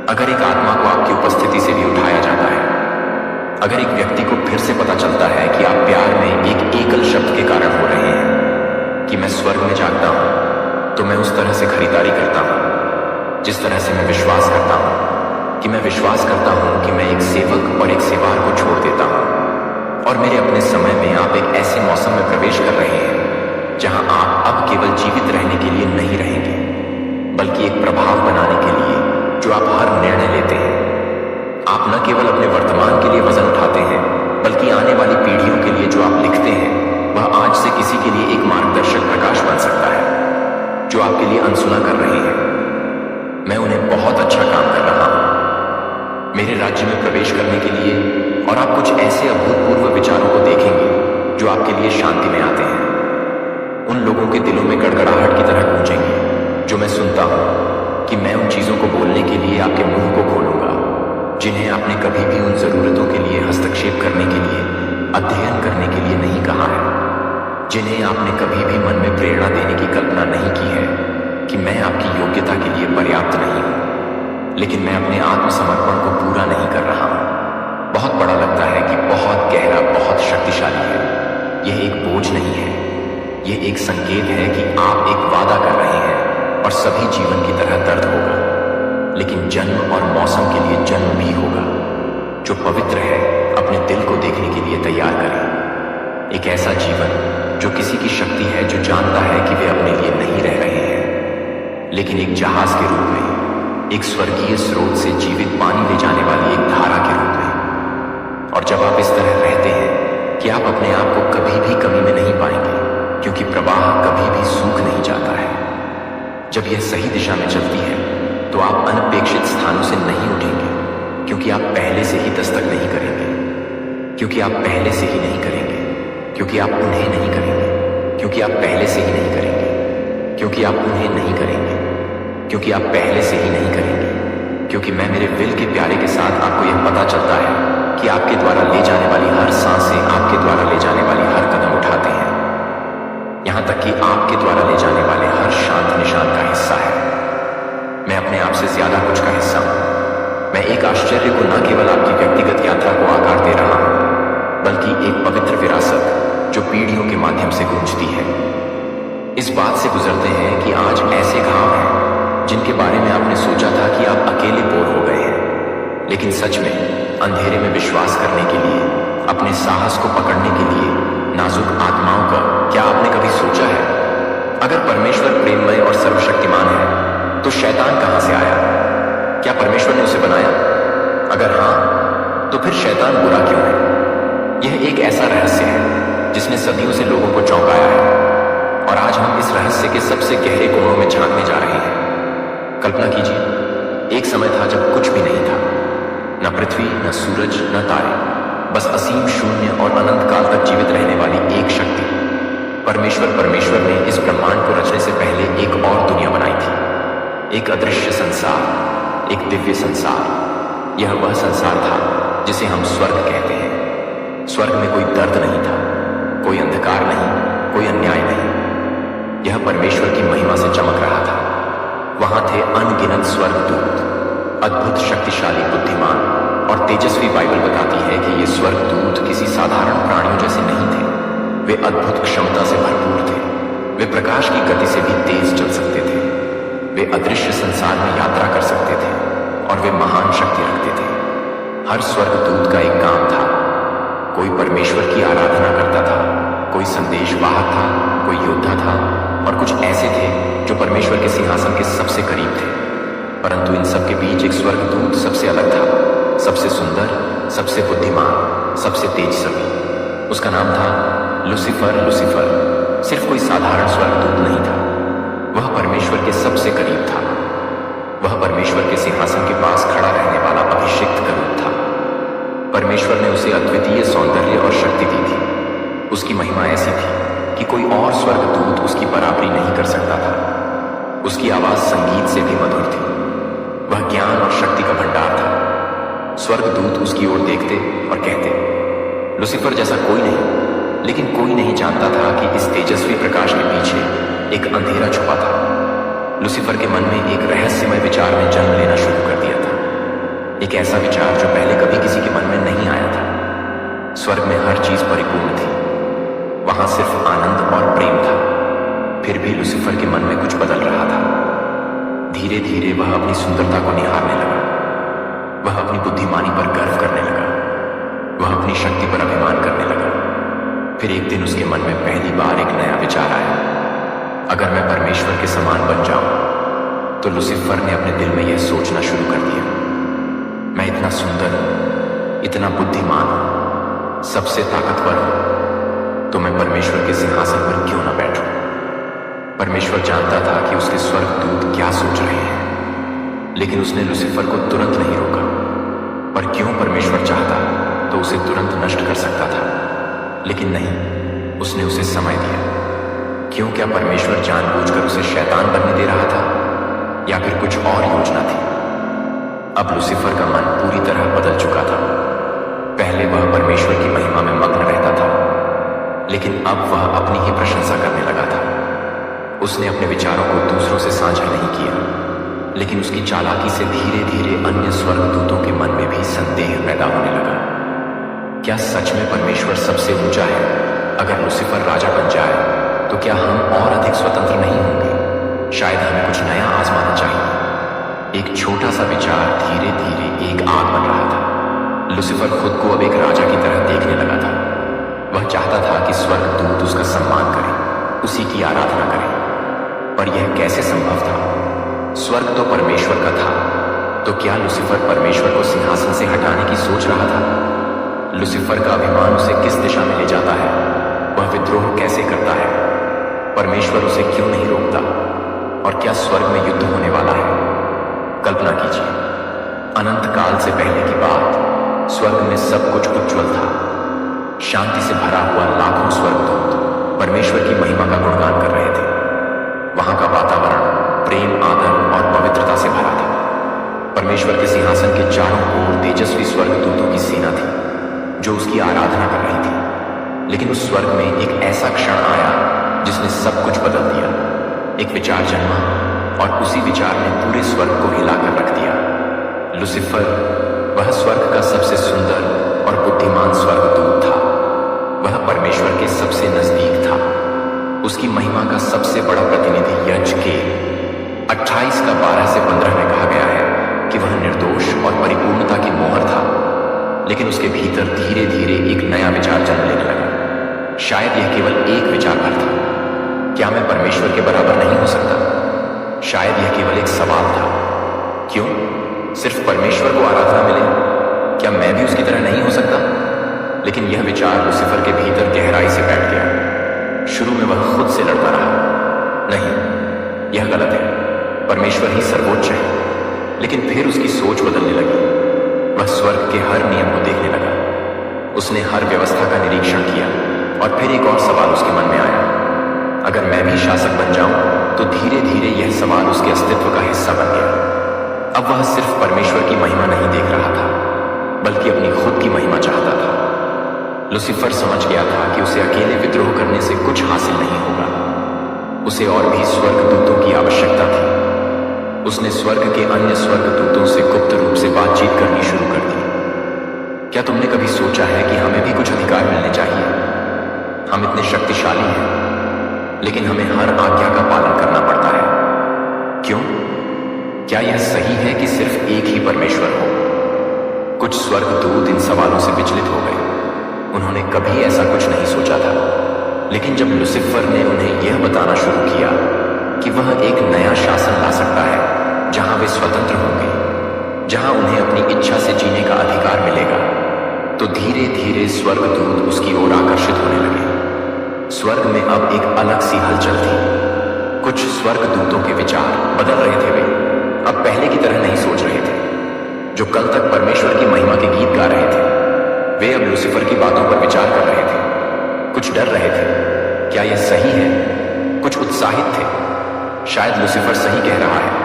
अगर एक आत्मा को आपकी उपस्थिति से भी उठाया जाता है। अगर एक व्यक्ति को फिर से पता चलता है कि आप प्यार में एक एकल शब्द के कारण हो रहे हैं कि मैं स्वर्ग में जागता हूं, तो मैं उस तरह से खरीदारी करता हूं जिस तरह से मैं विश्वास करता हूं कि मैं विश्वास करता हूं कि मैं एक सेवक और एक सेवार को छोड़ देता हूं, और मेरे अपने समय में आप एक ऐसे मौसम में प्रवेश कर रहे हैं जहां आप अब केवल जीवित रहने के लिए नहीं रहेंगे, बल्कि एक प्रभाव बनाने के लिए जो आप हर निर्णय लेते हैं। आप न केवल अपने वर्तमान के लिए वजन उठाते हैं, बल्कि आने वाली पीढ़ियों के लिए जो आप लिखते हैं वह आज से किसी के लिए एक मार्गदर्शक प्रकाश बन सकता है जो आपके लिए अनसुना कर रहे हैं। मैं उन्हें बहुत अच्छा काम कर रहा हूं मेरे राज्य में प्रवेश करने के लिए, और आप कुछ ऐसे अभूतपूर्व विचारों को देखेंगे जो आपके लिए शांति में आते हैं। उन लोगों के दिलों में गड़गड़ाहट की तरह गूंजेंगे जो मैं सुनता हूं कि मैं उन चीजों को बोलने के लिए आपके मुंह को खोलूंगा जिन्हें आपने कभी भी उन जरूरतों के लिए हस्तक्षेप करने के लिए, अध्ययन करने के लिए नहीं कहा है, जिन्हें आपने कभी भी मन में प्रेरणा देने की कल्पना नहीं की है कि मैं आपकी योग्यता के लिए पर्याप्त नहीं हूं, लेकिन मैं अपने आत्मसमर्पण को पूरा नहीं कर रहा हूं। बहुत बड़ा लगता है कि बहुत गहरा, बहुत शक्तिशाली है। यह एक बोझ नहीं है, यह एक संकेत है कि आप एक वादा कर रहे हैं और सभी जीवन की तरह दर्द होगा, लेकिन जन्म और मौसम के लिए जन्म भी होगा। जो पवित्र है अपने दिल को देखने के लिए तैयार करें। एक ऐसा जीवन जो किसी की शक्ति है जो जानता है कि वे अपने लिए नहीं रह रहे हैं, लेकिन एक जहाज के रूप में, एक स्वर्गीय स्रोत से जीवित पानी ले जाने वाली एक धारा के रूप में। और जब आप इस तरह रहते हैं कि आप अपने आप को कभी भी कमी में नहीं पाएंगे, क्योंकि प्रवाह कभी भी सूख नहीं जाता है। जब यह सही दिशा में चलती है तो आप अनपेक्षित स्थानों से नहीं उठेंगे, क्योंकि आप पहले से ही दस्तक नहीं करेंगे, क्योंकि आप पहले से ही नहीं करेंगे, क्योंकि आप उन्हें नहीं करेंगे, क्योंकि आप पहले से ही नहीं करेंगे, क्योंकि आप उन्हें नहीं करेंगे, क्योंकि आप पहले से ही नहीं करेंगे, क्योंकि मैं मेरे विल के प्यारे के साथ आपको यह पता चलता है कि आपके द्वारा ले जाने वाली हर सांसें आपके द्वारा ले जाने वाली हर कदम उठाते हैं, यहां तक कि आपके द्वारा ले जाने वाले हर शांत निशान का हिस्सा है। मैं अपने आप से ज्यादा कुछ का हिस्सा हूं, मैं एक आश्चर्य को न केवल आपकी व्यक्तिगत यात्रा को आकार दे रहा हूं, बल्कि एक पवित्र विरासत जो पीढ़ियों के माध्यम से गूंजती है। इस बात से गुजरते हैं कि आज ऐसे गांव हैं जिनके बारे में आपने सोचा था कि आप अकेले बोर हो गए हैं, लेकिन सच में अंधेरे में विश्वास करने के लिए, अपने साहस को पकड़ने के लिए नाजुक आत्माओं का क्या आपने कभी सोचा है? अगर परमेश्वर प्रेममय और सर्वशक्तिमान है तो शैतान कहां से आया? क्या परमेश्वर ने उसे बनाया? अगर हां, तो फिर शैतान बुरा क्यों है? यह एक ऐसा रहस्य है जिसने सदियों से लोगों को चौंकाया है, और आज हम इस रहस्य के सबसे गहरे कोणों में झांकने जा रहे हैं। कल्पना कीजिए, एक समय था जब कुछ भी नहीं था, न पृथ्वी, न सूरज, न तारे, बस असीम शून्य और अनंत काल तक जीवित रहने वाली एक शक्ति। परमेश्वर ने इस ब्रह्मांड को रचने से पहले एक और दुनिया बनाई थी, एक अदृश्य संसार, एक दिव्य संसार। यह वह संसार था जिसे हम स्वर्ग कहते हैं। स्वर्ग में कोई दर्द नहीं था, कोई अंधकार नहीं, कोई अन्याय नहीं। यह परमेश्वर की महिमा से चमक रहा था। वहां थे अनगिनत स्वर्गदूत, अद्भुत, शक्तिशाली, बुद्धिमान और तेजस्वी। बाइबल बताती है कि ये स्वर्गदूत किसी साधारण प्राणियों जैसे नहीं थे। वे अद्भुत क्षमता से भरपूर थे। वे प्रकाश की गति से भी तेज चल सकते थे। वे अदृश्य संसार में यात्रा कर सकते थे और वे महान शक्ति रखते थे। हर स्वर्गदूत का एक काम था। कोई परमेश्वर की आराधना करता था, कोई संदेश वाहक था, कोई योद्धा था, और कुछ ऐसे थे जो परमेश्वर के सिंहासन के सबसे करीब थे। परंतु इन सब के बीच एक स्वर्गदूत सबसे अलग था, सबसे सुंदर, सबसे बुद्धिमान, सबसे तेज सभी। उसका नाम था लूसीफर। लूसीफर सिर्फ कोई साधारण स्वर्गदूत नहीं था, वह परमेश्वर के सबसे करीब था। वह परमेश्वर के सिंहासन के पास खड़ा रहने वाला अभिषिक्त करूब था। परमेश्वर ने उसे अद्वितीय सौंदर्य और शक्ति दी थी। उसकी महिमा ऐसी थी कि कोई और स्वर्गदूत उसकी बराबरी नहीं कर सकता था। उसकी आवाज संगीत से भी मधुर थी। वह ज्ञान और शक्ति का भंडार था। स्वर्गदूत उसकी ओर देखते और कहते, लूसीफर जैसा कोई नहीं। लेकिन कोई नहीं जानता था कि इस तेजस्वी प्रकाश के पीछे एक अंधेरा छुपा था। लूसीफर के मन में एक रहस्यमय विचार ने जन्म लेना शुरू कर दिया था, एक ऐसा विचार जो पहले कभी किसी के मन में नहीं आया था। स्वर्ग में हर चीज परिपूर्ण थी, वहां सिर्फ आनंद और प्रेम था। फिर भी लूसीफर के मन में कुछ बदल रहा था। धीरे धीरे वह अपनी सुंदरता को निहारने लगा। वह अपनी बुद्धिमानी पर गर्व करने लगा। वह अपनी शक्ति पर अभिमान करने लगा। फिर एक दिन उसके मन में पहली बार एक नया विचार आया, अगर मैं परमेश्वर के समान बन जाऊं। तो लूसीफर ने अपने दिल में यह सोचना शुरू कर दिया, मैं इतना सुंदर हूं, इतना बुद्धिमान हूं, सबसे ताकतवर हूं, तो मैं परमेश्वर के सिंहासन पर क्यों न बैठूं। परमेश्वर जानता था कि उसके स्वर्गदूत क्या सोच रहे हैं, लेकिन उसने लूसीफर को तुरंत नहीं रोका। पर क्यों? परमेश्वर चाहता तो उसे तुरंत नष्ट कर सकता था, लेकिन नहीं, उसने उसे समय दिया। क्यों? क्या परमेश्वर जानबूझकर उसे शैतान बनने दे रहा था, या फिर कुछ और योजना थी? अब लूसीफर का मन पूरी तरह बदल चुका था। पहले वह परमेश्वर की महिमा में मग्न रहता था, लेकिन अब वह अपनी ही प्रशंसा करने लगा था। उसने अपने विचारों को दूसरों से साझा नहीं किया, लेकिन उसकी चालाकी से धीरे धीरे अन्य स्वर्गदूतों के मन में भी संदेह पैदा होने लगा। क्या सच में परमेश्वर सबसे ऊंचा है? अगर लूसीफर राजा बन जाए तो क्या हम और अधिक स्वतंत्र नहीं होंगे? शायद हमें कुछ नया आजमाना चाहिए। एक छोटा सा विचार धीरे धीरे एक आग बन रहा था। लूसीफर खुद को अब एक राजा की तरह देखने लगा था। वह चाहता था कि स्वर्गदूत उसका सम्मान करें, उसी की आराधना करें। पर यह कैसे संभव था? स्वर्ग तो परमेश्वर का था, तो क्या लूसीफर परमेश्वर को सिंहासन से हटाने की सोच रहा था? लूसीफर का अभिमान उसे किस दिशा में ले जाता है? वह विद्रोह कैसे करता है? परमेश्वर उसे क्यों नहीं रोकता? और क्या स्वर्ग में युद्ध होने वाला है? कल्पना कीजिए, अनंत काल से पहले की बात। स्वर्ग में सब कुछ उज्ज्वल था। शांति से भरा हुआ लाखों स्वर्गदूत परमेश्वर की महिमा का गुणगान कर रहे थे। वहां का वातावरण प्रेम, आदर और पवित्रता से भरा था। परमेश्वर के सिंहासन के चारों ओर तेजस्वी स्वर्गदूतों की सेना थी जो उसकी आराधना कर रही थी। लेकिन उस स्वर्ग में एक ऐसा क्षण आया जिसने सब कुछ बदल दिया। एक विचार जन्मा और उसी विचार ने पूरे स्वर्ग को हिलाकर रख दिया। लुसिफर वह स्वर्ग का सबसे सुंदर और बुद्धिमान स्वर्गदूत था। वह परमेश्वर के सबसे नजदीक था। उसकी महिमा का सबसे बड़ा प्रतिनिधि यज्केल 28 का 12 से 15 में कहा गया है कि वह निर्दोष और परिपूर्णता की मोहर था, लेकिन उसके भीतर धीरे धीरे एक नया विचार जन्म लेने लगा। शायद यह केवल एक विचार भर था, क्या मैं परमेश्वर के बराबर नहीं हो सकता? शायद यह केवल एक सवाल था, क्यों सिर्फ परमेश्वर को आराधना मिले, क्या मैं भी उसकी तरह नहीं हो सकता? लेकिन यह विचार लुसिफर के भीतर गहराई से बैठ गया। शुरू में वह खुद से लड़ता रहा, नहीं यह गलत है, परमेश्वर ही सर्वोच्च है। लेकिन फिर उसकी सोच बदलने लगी। वह स्वर्ग के हर नियम को देखने लगा। उसने हर व्यवस्था का निरीक्षण किया और फिर एक और सवाल उसके मन में आया, अगर मैं भी शासक बन जाऊं तो धीरे धीरे यह सवाल उसके अस्तित्व का हिस्सा बन गया। अब वह सिर्फ परमेश्वर की महिमा नहीं देख रहा था, बल्कि अपनी खुद की महिमा चाहता था। लुसिफर समझ गया था कि उसे अकेले विद्रोह करने से कुछ हासिल नहीं होगा। उसे और भी स्वर्गदूतों की आवश्यकता थी। उसने स्वर्ग के अन्य स्वर्गदूतों से गुप्त रूप से बातचीत करनी शुरू कर दी। क्या तुमने कभी सोचा है कि हमें भी कुछ अधिकार मिलने चाहिए? हम इतने शक्तिशाली हैं, लेकिन हमें हर आज्ञा का पालन करना पड़ता है। क्यों? क्या यह सही है कि सिर्फ एक ही परमेश्वर हो? कुछ स्वर्गदूत इन सवालों से विचलित हो गए। उन्होंने कभी ऐसा कुछ नहीं सोचा था, लेकिन जब लुसिफर ने उन्हें यह बताना शुरू किया कि वह एक नया शासन ला सकता है जहां वे स्वतंत्र होंगे, जहां उन्हें अपनी इच्छा से जीने का अधिकार मिलेगा, तो धीरे धीरे स्वर्गदूत उसकी ओर आकर्षित होने लगे। स्वर्ग में अब एक अलग सी हलचल थी। कुछ स्वर्गदूतों के विचार बदल रहे थे। वे अब पहले की तरह नहीं सोच रहे थे। जो कल तक परमेश्वर की महिमा के गीत गा रहे थे, वे अब लुसिफर की बातों पर विचार कर रहे थे। कुछ डर रहे थे, क्या यह सही है? कुछ उत्साहित थे, शायद लुसिफर सही कह रहा है,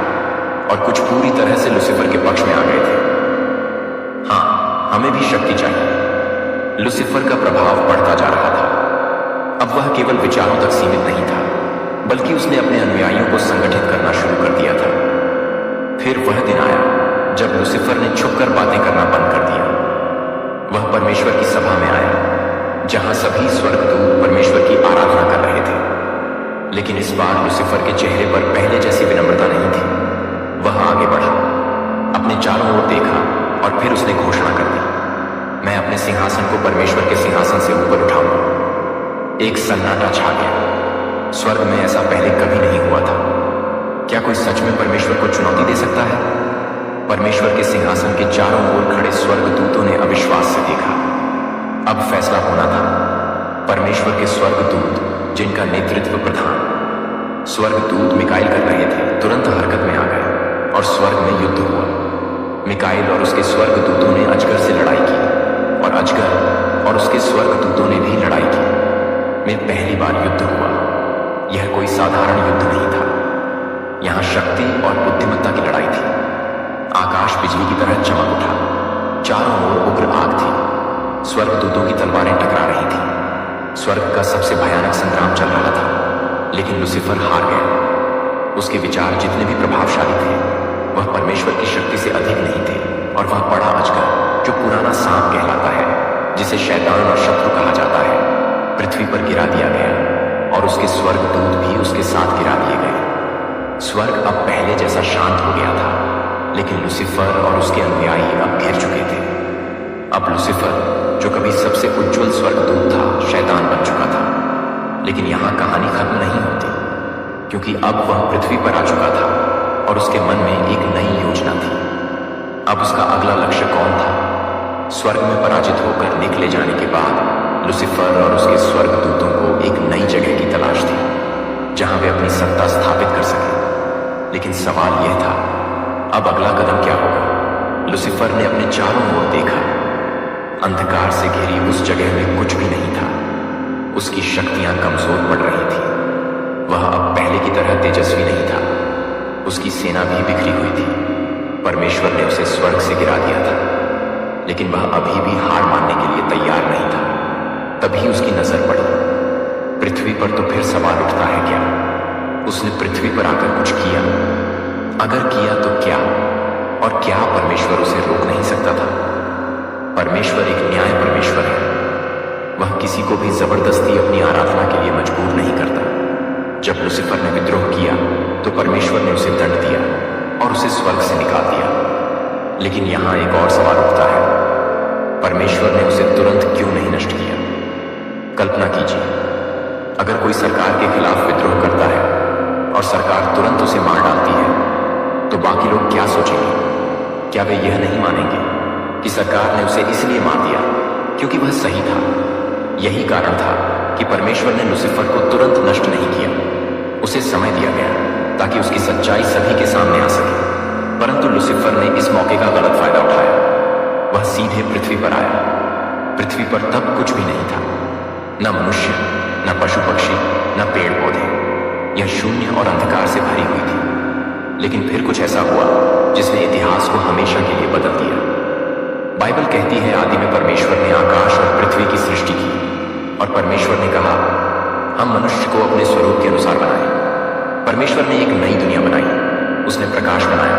और कुछ पूरी तरह से लुसिफर के पक्ष में आ गए थे। हाँ, हमें भी शक्ति चाहिए। लुसिफर का प्रभाव बढ़ता जा रहा था। अब वह केवल विचारों तक सीमित नहीं था, बल्कि उसने अपने अनुयायियों को संगठित करना शुरू कर दिया था। फिर वह दिन आया जब लुसिफर ने छुपकर बातें करना बंद कर दिया। वह परमेश्वर की सभा में आया, जहां सभी स्वर्गदूत परमेश्वर की आराधना कर रहे थे। लेकिन इस बार लुसिफर के चेहरे पर पहले जैसी विनम्रता नहीं थी। वह आगे बढ़ा, अपने चारों ओर देखा और फिर उसने घोषणा कर दी, मैं अपने सिंहासन को परमेश्वर के सिंहासन से ऊपर उठाऊंगा। एक सन्नाटा छा गया। स्वर्ग में ऐसा पहले कभी नहीं हुआ था। क्या कोई सच में परमेश्वर को चुनौती दे सकता है? परमेश्वर के सिंहासन के चारों ओर खड़े स्वर्गदूतों ने अविश्वास से देखा। अब फैसला होना था। परमेश्वर के स्वर्गदूत, जिनका नेतृत्व प्रधान स्वर्गदूत मिकाइल कर रहे थे, तुरंत हरकत में आ गए और स्वर्ग में युद्ध हुआ। मिकाइल और उसके स्वर्गदूतों ने अजगर से लड़ाई की, और अजगर और उसके स्वर्गदूतों ने भी लड़ाई की। में पहली बार युद्ध हुआ। यह कोई साधारण युद्ध नहीं था। यहां शक्ति और बुद्धिमत्ता की लड़ाई थी। आकाश बिजली की तरह चमक उठा। चारों ओर उग्र आग थी। स्वर्गदूतों की तलवारें टकरा रही थी। स्वर्ग का सबसे भयानक संग्राम चल रहा था, लेकिन लुसिफर हार गया। उसके विचार जितने भी प्रभावशाली थे, वह परमेश्वर की शक्ति से अधिक नहीं थे। और वह बड़ा अजगर, जो पुराना सांप कहलाता है, जिसे शैतान और शत्रु कहा जाता है, पृथ्वी पर गिरा दिया गया और उसके स्वर्गदूत भी उसके साथ गिरा दिए गए। स्वर्ग अब पहले जैसा शांत हो गया था, लेकिन लुसिफर और उसके अनुयायी अब घिर चुके थे। अब लुसिफर, जो कभी सबसे उज्जवल स्वर्गदूत था, शैतान बन चुका था। लेकिन यहां कहानी खत्म नहीं होती, क्योंकि अब वह पृथ्वी पर आ चुका था और उसके मन में एक नई योजना थी। अब उसका अगला लक्ष्य कौन था? स्वर्ग में पराजित होकर निकले जाने के बाद लुसिफर और उसके स्वर्गदूतों को एक नई जगह की तलाश थी, जहां वे अपनी सत्ता स्थापित कर सके। लेकिन सवाल यह था, अब अगला कदम क्या होगा? लुसिफर ने अपने चारों ओर देखा। अंधकार से घिरी उस जगह में कुछ भी नहीं था। उसकी शक्तियां कमजोर पड़ रही थी। वह अब पहले की तरह तेजस्वी नहीं था। उसकी सेना भी बिखरी हुई थी। परमेश्वर ने उसे स्वर्ग से गिरा दिया था, लेकिन वह अभी भी हार मानने के लिए तैयार नहीं था। तभी उसकी नजर पड़ी पृथ्वी पर। तो फिर सवाल उठता है, क्या उसने पृथ्वी पर आकर कुछ किया? अगर किया तो क्या? और क्या परमेश्वर उसे रोक नहीं सकता था? परमेश्वर एक न्याय परमेश्वर है। वह किसी को भी जबरदस्ती अपनी आराधना के लिए मजबूर नहीं करता। जब लूसीफर ने विद्रोह किया तो परमेश्वर ने उसे दंड दिया और उसे स्वर्ग से निकाल दिया। लेकिन यहां एक और सवाल उठता है, परमेश्वर ने उसे तुरंत क्यों नहीं नष्ट किया? कल्पना कीजिए, अगर कोई सरकार के खिलाफ विद्रोह करता है और सरकार तुरंत उसे मार डालती है तो बाकी लोग क्या सोचेंगे? क्या वे यह नहीं मानेंगे कि सरकार ने उसे इसलिए मार दिया क्योंकि वह सही था? यही कारण था कि परमेश्वर ने लूसीफर को तुरंत नष्ट नहीं किया। उसे समय दिया गया ताकि उसकी सच्चाई सभी के सामने आ सके। परंतु लूसीफर ने इस मौके का गलत फायदा उठाया। वह सीधे पृथ्वी पर आया। पृथ्वी पर तब कुछ भी नहीं था, न मनुष्य, न पशु पक्षी, न पेड़ पौधे। यह शून्य और अंधकार से भरी हुई थी। लेकिन फिर कुछ ऐसा हुआ जिसने इतिहास को हमेशा के लिए बदल दिया। बाइबल कहती है, आदि में परमेश्वर ने आकाश और पृथ्वी की सृष्टि की और परमेश्वर ने कहा, हम मनुष्य को अपने स्वरूप के अनुसार बनाएं। परमेश्वर ने एक नई दुनिया बनाई। उसने प्रकाश बनाया,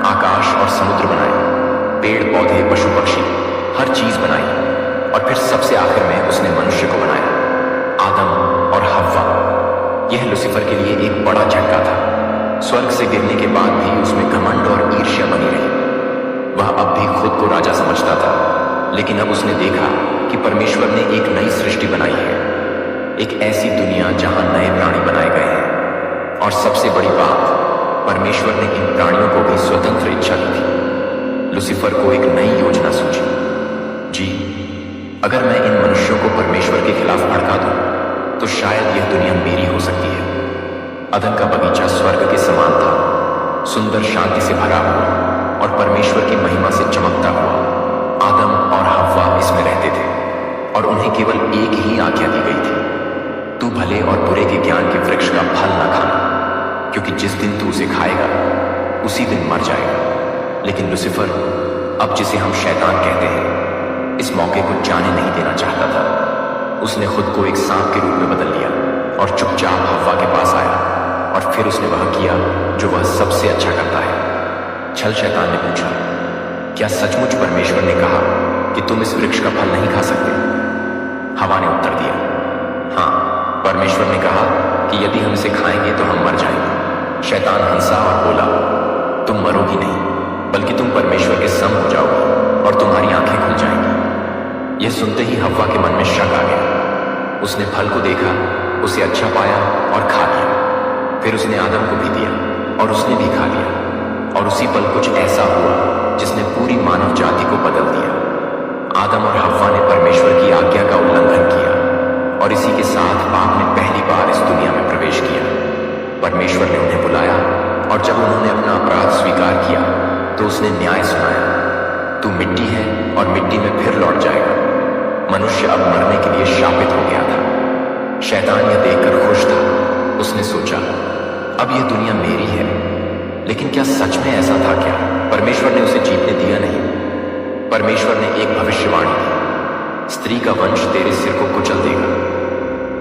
आकाश और समुद्र बनाए, पेड़ पौधे, पशु पक्षी, हर चीज बनाई। और फिर सबसे आखिर में उसने मनुष्य को बनाया, आदम और हव्वा। यह लूसीफर के लिए एक बड़ा झटका था। स्वर्ग से गिरने के बाद भी उसमें घमंड और ईर्ष्या बनी रही। वह अब भी खुद को राजा समझता था, लेकिन अब उसने देखा कि परमेश्वर ने एक नई सृष्टि बनाई है, एक ऐसी दुनिया जहां नए प्राणी बनाए गए हैं। और सबसे बड़ी बात, परमेश्वर ने इन प्राणियों को भी स्वतंत्र इच्छा दी थी। लूसीफर को एक नई योजना सूझी। जी, अगर मैं इन मनुष्यों को परमेश्वर के खिलाफ भड़का दूं तो शायद यह दुनिया मेरी हो सकती है। अदन का बगीचा स्वर्ग के समान था, सुंदर शांति से भरा हुआ और परमेश्वर की महिमा से चमकता हुआ। आदम और हव्वा इसमें रहते थे और उन्हें केवल एक ही आज्ञा दी गई थी, तू भले और बुरे के ज्ञान के वृक्ष का फल न खाना, क्योंकि जिस दिन तू उसे खाएगा उसी दिन मर जाएगा। लेकिन लूसीफर, अब जिसे हम शैतान कहते हैं, इस मौके को जाने नहीं देना चाहता था। उसने खुद को एक सांप के रूप में बदल लिया और चुपचाप हव्वा के पास आया और फिर उसने वह किया जो वह सबसे अच्छा करता है। छल शैतान ने पूछा, क्या सचमुच परमेश्वर ने कहा कि तुम इस वृक्ष का फल नहीं खा सकते? हवा ने उत्तर दिया, हाँ, परमेश्वर ने कहा कि यदि हम इसे खाएंगे तो हम मर जाएंगे। शैतान हंसा और बोला, तुम मरोगी नहीं, बल्कि तुम परमेश्वर के सम हो जाओगी और तुम्हारी आंखें खुल जाएंगी। यह सुनते ही हव्वा के मन में शक आ गया। उसने फल को देखा, उसे अच्छा पाया और खा लिया। फिर उसने आदम को भी दिया और उसने भी खा लिया। और उसी पल कुछ ऐसा हुआ जिसने पूरी मानव जाति को बदल दिया। आदम और हव्वा ने परमेश्वर की आज्ञा का उल्लंघन किया और इसी के साथ पाप ने पहली बार इस दुनिया में प्रवेश किया। परमेश्वर ने उन्हें बुलाया और जब उन्होंने अपना अपराध स्वीकार किया तो उसने न्याय सुनाया, तू मिट्टी है और मिट्टी में फिर लौट जाएगा। मनुष्य अब मरने के लिए शापित हो गया था। शैतान यह देखकर खुश था। उसने सोचा, अब यह दुनिया मेरी है। लेकिन क्या सच में ऐसा था क्या? परमेश्वर ने उसे जीतने दिया नहीं। परमेश्वर ने एक भविष्यवाणी दी, स्त्री का वंश तेरे सिर को कुचल देगा।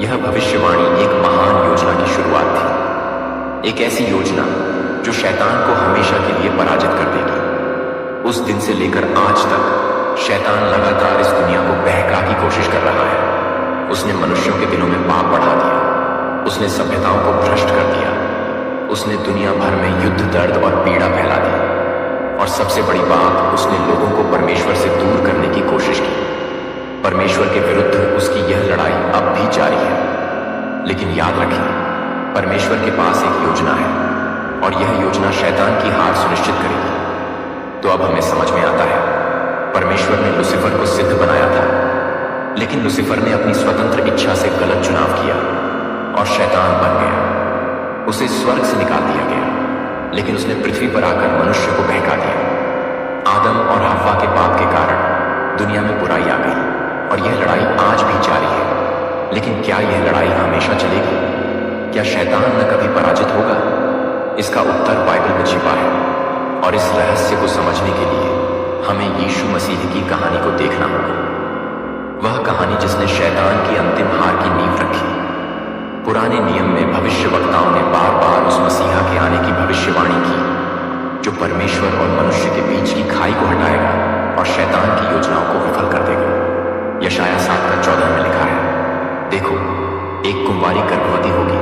यह भविष्यवाणी एक महान योजना की शुरुआत थी, एक ऐसी योजना जो शैतान को हमेशा के लिए पराजित कर देगी। उस दिन से लेकर आज तक शैतान लगातार इस दुनिया को बहका की कोशिश कर रहा है। उसने मनुष्यों के दिलों में पाप बढ़ा दिया, उसने सभ्यताओं को भ्रष्ट कर दिया, उसने दुनिया भर में युद्ध, दर्द और पीड़ा फैला दी और सबसे बड़ी बात, उसने लोगों को परमेश्वर से दूर करने की कोशिश की। परमेश्वर के विरुद्ध उसकी यह लड़ाई अब भी जारी है। लेकिन याद रखिए, परमेश्वर के पास एक योजना है और यह योजना शैतान की हार सुनिश्चित करेगी। तो अब हमें समझ में आता है, परमेश्वर ने लूसीफर को सिद्ध बनाया था, लेकिन लूसीफर ने अपनी स्वतंत्र इच्छा से गलत चुनाव किया और शैतान बन गया। उसे स्वर्ग से निकाल दिया गया, लेकिन उसने पृथ्वी पर आकर मनुष्य को बहका दिया। आदम और हव्वा के पाप के कारण दुनिया में बुराई आ गई और यह लड़ाई आज भी जारी है। लेकिन क्या यह लड़ाई हमेशा चलेगी? क्या शैतान न कभी पराजित होगा? इसका उत्तर बाइबल में छिपा है और इस रहस्य को समझने के लिए हमें यीशु मसीह की कहानी को देखना होगा। वह कहानी जिसने शैतान की अंतिम हार की नींव रखी। पुराने नियम में भविष्यवक्ताओं ने बार बार उस मसीहा के आने की भविष्यवाणी की, जो परमेश्वर और मनुष्य के बीच की खाई को हटाएगा और शैतान की योजनाओं को विफल कर देगा। यशायाह 7:14 में लिखा है, देखो, एक कुंवारी गर्भवती होगी